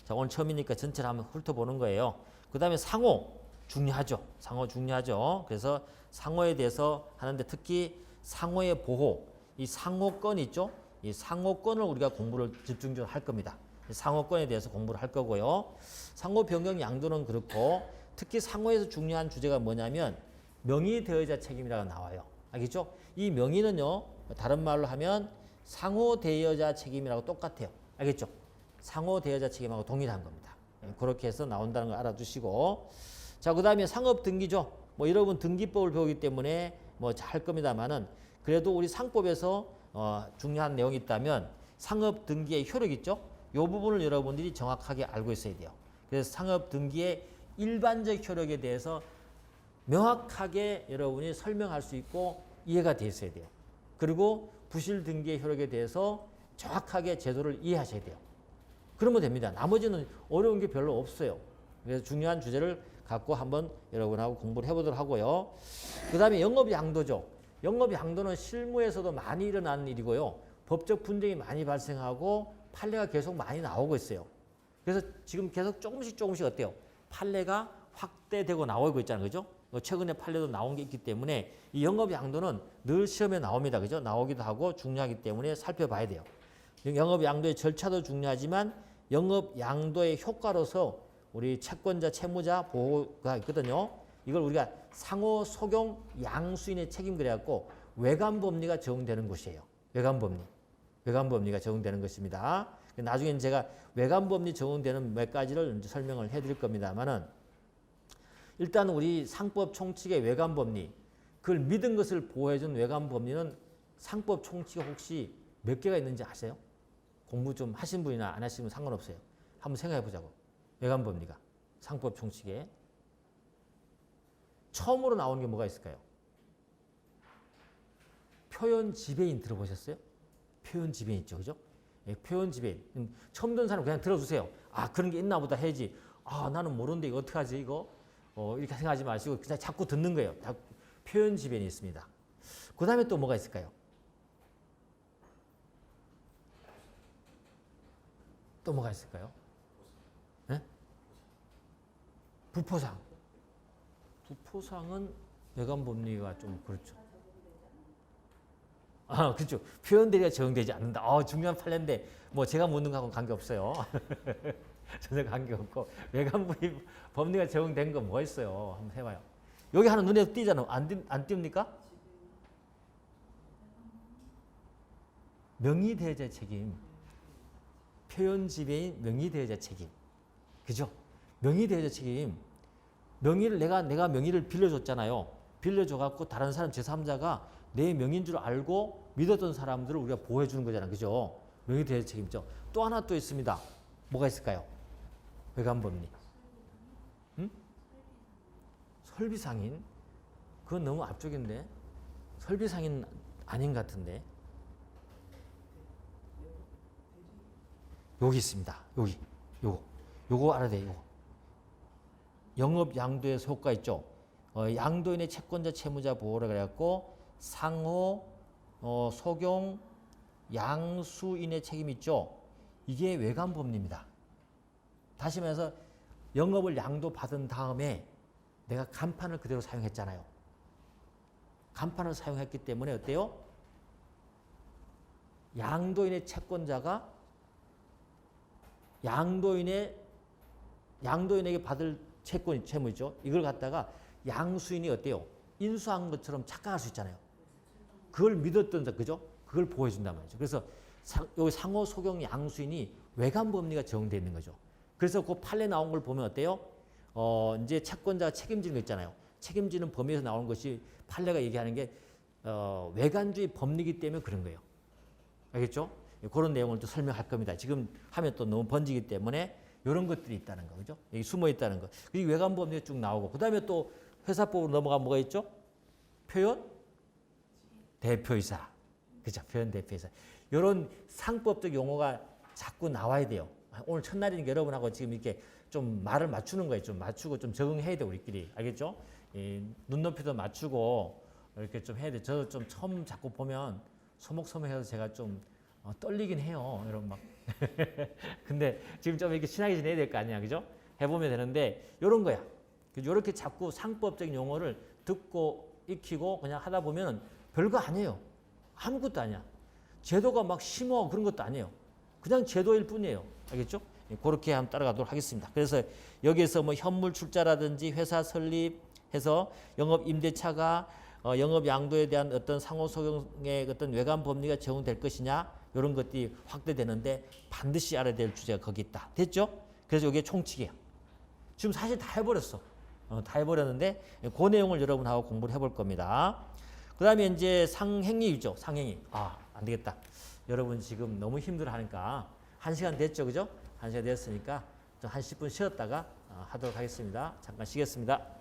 자, 오늘 처음이니까 전체를 한번 훑어보는 거예요. 그 다음에 상호 중요하죠. 상호 중요하죠. 그래서 상호에 대해서 하는데 특히 상호의 보호, 이 상호권 있죠? 이 상호권을 우리가 공부를 집중적으로 할 겁니다. 상호권에 대해서 공부를 할 거고요. 상호 변경 양도는 그렇고 특히 상호에서 중요한 주제가 뭐냐면 명의 대여자 책임이라고 나와요. 알겠죠? 이 명의는요. 다른 말로 하면 상호 대여자 책임이라고 똑같아요. 알겠죠? 상호 대여자 책임하고 동일한 겁니다. 그렇게 해서 나온다는 걸 알아두시고 자, 그 다음에 상업 등기죠. 뭐 여러분 등기법을 배우기 때문에 뭐 할 겁니다만은 그래도 우리 상법에서 중요한 내용이 있다면 상업 등기의 효력 있죠? 이 부분을 여러분들이 정확하게 알고 있어야 돼요. 그래서 상업 등기의 일반적 효력에 대해서 명확하게 여러분이 설명할 수 있고 이해가 돼 있어야 돼요. 그리고 부실 등기의 효력에 대해서 정확하게 제도를 이해하셔야 돼요. 그러면 됩니다. 나머지는 어려운 게 별로 없어요. 그래서 중요한 주제를 갖고 한번 여러분하고 공부를 해보도록 하고요. 그 다음에 영업양도죠. 영업양도는 실무에서도 많이 일어나는 일이고요. 법적 분쟁이 많이 발생하고 판례가 계속 많이 나오고 있어요. 그래서 지금 계속 조금씩 어때요? 판례가 확대되고 나오고 있잖아요. 그죠? 최근에 판례도 나온 게 있기 때문에 이 영업양도는 늘 시험에 나옵니다. 그죠? 나오기도 하고 중요하기 때문에 살펴봐야 돼요. 영업양도의 절차도 중요하지만 영업양도의 효과로서 우리 채권자, 채무자 보호가 있거든요. 이걸 우리가 상호, 소경, 양수인의 책임 그래갖고 외관법리가 적용되는 곳이에요. 외관법리가 적용되는 것입니다. 나중에 제가 외관법리 적용되는 몇 가지를 이제 설명을 해드릴 겁니다만은 일단 우리 상법 총칙의 외관법리, 그걸 믿은 것을 보호해준 외관법리는 상법 총칙에 혹시 몇 개가 있는지 아세요? 공부 좀 하신 분이나 안 하시면 상관없어요. 한번 생각해 보자고. 외관법리가 상법 총칙에 처음으로 나오는 게 뭐가 있을까요? 표현 지배인 들어보셨어요? 표현 지배인 있죠, 그죠? 예, 표현 지배인. 처음 듣는 사람 그냥 들어주세요. 아, 그런 게 있나 보다 해야지. 아, 나는 모르는데 이거 어떡하지 이거? 이렇게 생각하지 마시고 그냥 자꾸 듣는 거예요. 표현 지배인이 있습니다. 그 다음에 또 뭐가 있을까요? 또 뭐가 있을까요? 네? 부포상. 부포상은 외관법리가 좀 그렇죠. 아, 그렇죠. 표현대리가 적용되지 않는다. 중요한 판례인데 뭐 제가 묻는 거하고는 관계없어요. 전혀 관계없고 외관법리가 적용된 건 뭐 있어요? 한번 해봐요. 여기 하나 눈에 띄잖아요. 안 띕니까? 명의대여자 책임. 표현지배인 명의대여자 책임. 그죠? 명의대여자 책임. 명의를 내가 명의를 빌려줬잖아요. 빌려줘갖고 다른 사람 제3자가 내 명의인 줄 알고 믿었던 사람들을 우리가 보호해 주는 거잖아요. 그죠? 명의대여자 책임이죠. 또 하나 또 있습니다. 뭐가 있을까요? 외관법리. 응? 설비상인. 그건 너무 앞쪽인데. 설비상인 아닌 것 같은데. 여기 있습니다. 여기. 요거 알아야 돼요. 요거. 영업 양도에서 효과 있죠. 양도인의 채권자 채무자 보호를 그래갖고 상호, 소경, 양수인의 책임 있죠. 이게 외관법리입니다. 다시 말해서 영업을 양도 받은 다음에 내가 간판을 그대로 사용했잖아요. 간판을 사용했기 때문에 어때요? 양도인의 채권자가 양도인에게 받을 채권이 채무죠. 이걸 갖다가 양수인이 어때요? 인수한 것처럼 착각할 수 있잖아요. 그걸 믿었던 자, 그죠? 그걸 보여준단 말이죠. 그래서 여기 상호 소경 양수인이 외관 법리가 적용되어 있는 거죠. 그래서 그 판례 나온 걸 보면 어때요? 이제 채권자가 책임지는 거 있잖아요. 책임지는 범위에서 나오는 것이 판례가 얘기하는 게 외관주의 법리이기 때문에 그런 거예요. 알겠죠? 그런 내용을 또 설명할 겁니다. 지금 하면 또 너무 번지기 때문에 이런 것들이 있다는 거, 그죠? 여기 숨어 있다는 거. 이 외관 법리가 쭉 나오고, 그 다음에 또 회사법으로 넘어가면 뭐가 있죠? 표현 대표이사, 그죠? 표현 대표이사. 이런 상법적 용어가 자꾸 나와야 돼요. 오늘 첫날이니까 여러분하고 지금 이렇게 좀 말을 맞추는 거예요. 좀 맞추고 좀 적응해야 돼, 우리끼리. 알겠죠? 눈높이도 맞추고 이렇게 좀 해야 돼. 저도 좀 처음 자꾸 보면 소목소목해서 제가 좀 떨리긴 해요. 여러분 막. 근데 지금 좀 이렇게 친하게 지내야 될 거 아니야, 그죠? 해보면 되는데 이런 거야. 이렇게 자꾸 상법적인 용어를 듣고 익히고 그냥 하다 보면 별거 아니에요. 아무것도 아니야. 제도가 막 심오 그런 것도 아니에요. 그냥 제도일 뿐이에요. 알겠죠? 그렇게 한번 따라가도록 하겠습니다. 그래서 여기에서 뭐 현물 출자라든지 회사 설립해서 영업 임대차가 영업 양도에 대한 어떤 상호소경의 어떤 외관 법리가 적용될 것이냐 이런 것들이 확대되는데 반드시 알아야 될 주제가 거기 있다. 됐죠? 그래서 이게 총칙이에요. 지금 사실 다 해버렸어. 다 해버렸는데 그 내용을 여러분하고 공부를 해볼 겁니다. 그 다음에 이제 상행위 있죠. 상행위. 안 되겠다. 여러분 지금 너무 힘들어하니까 1시간 됐죠, 그죠? 1시간 됐으니까 좀 한 10분 쉬었다가 하도록 하겠습니다. 잠깐 쉬겠습니다.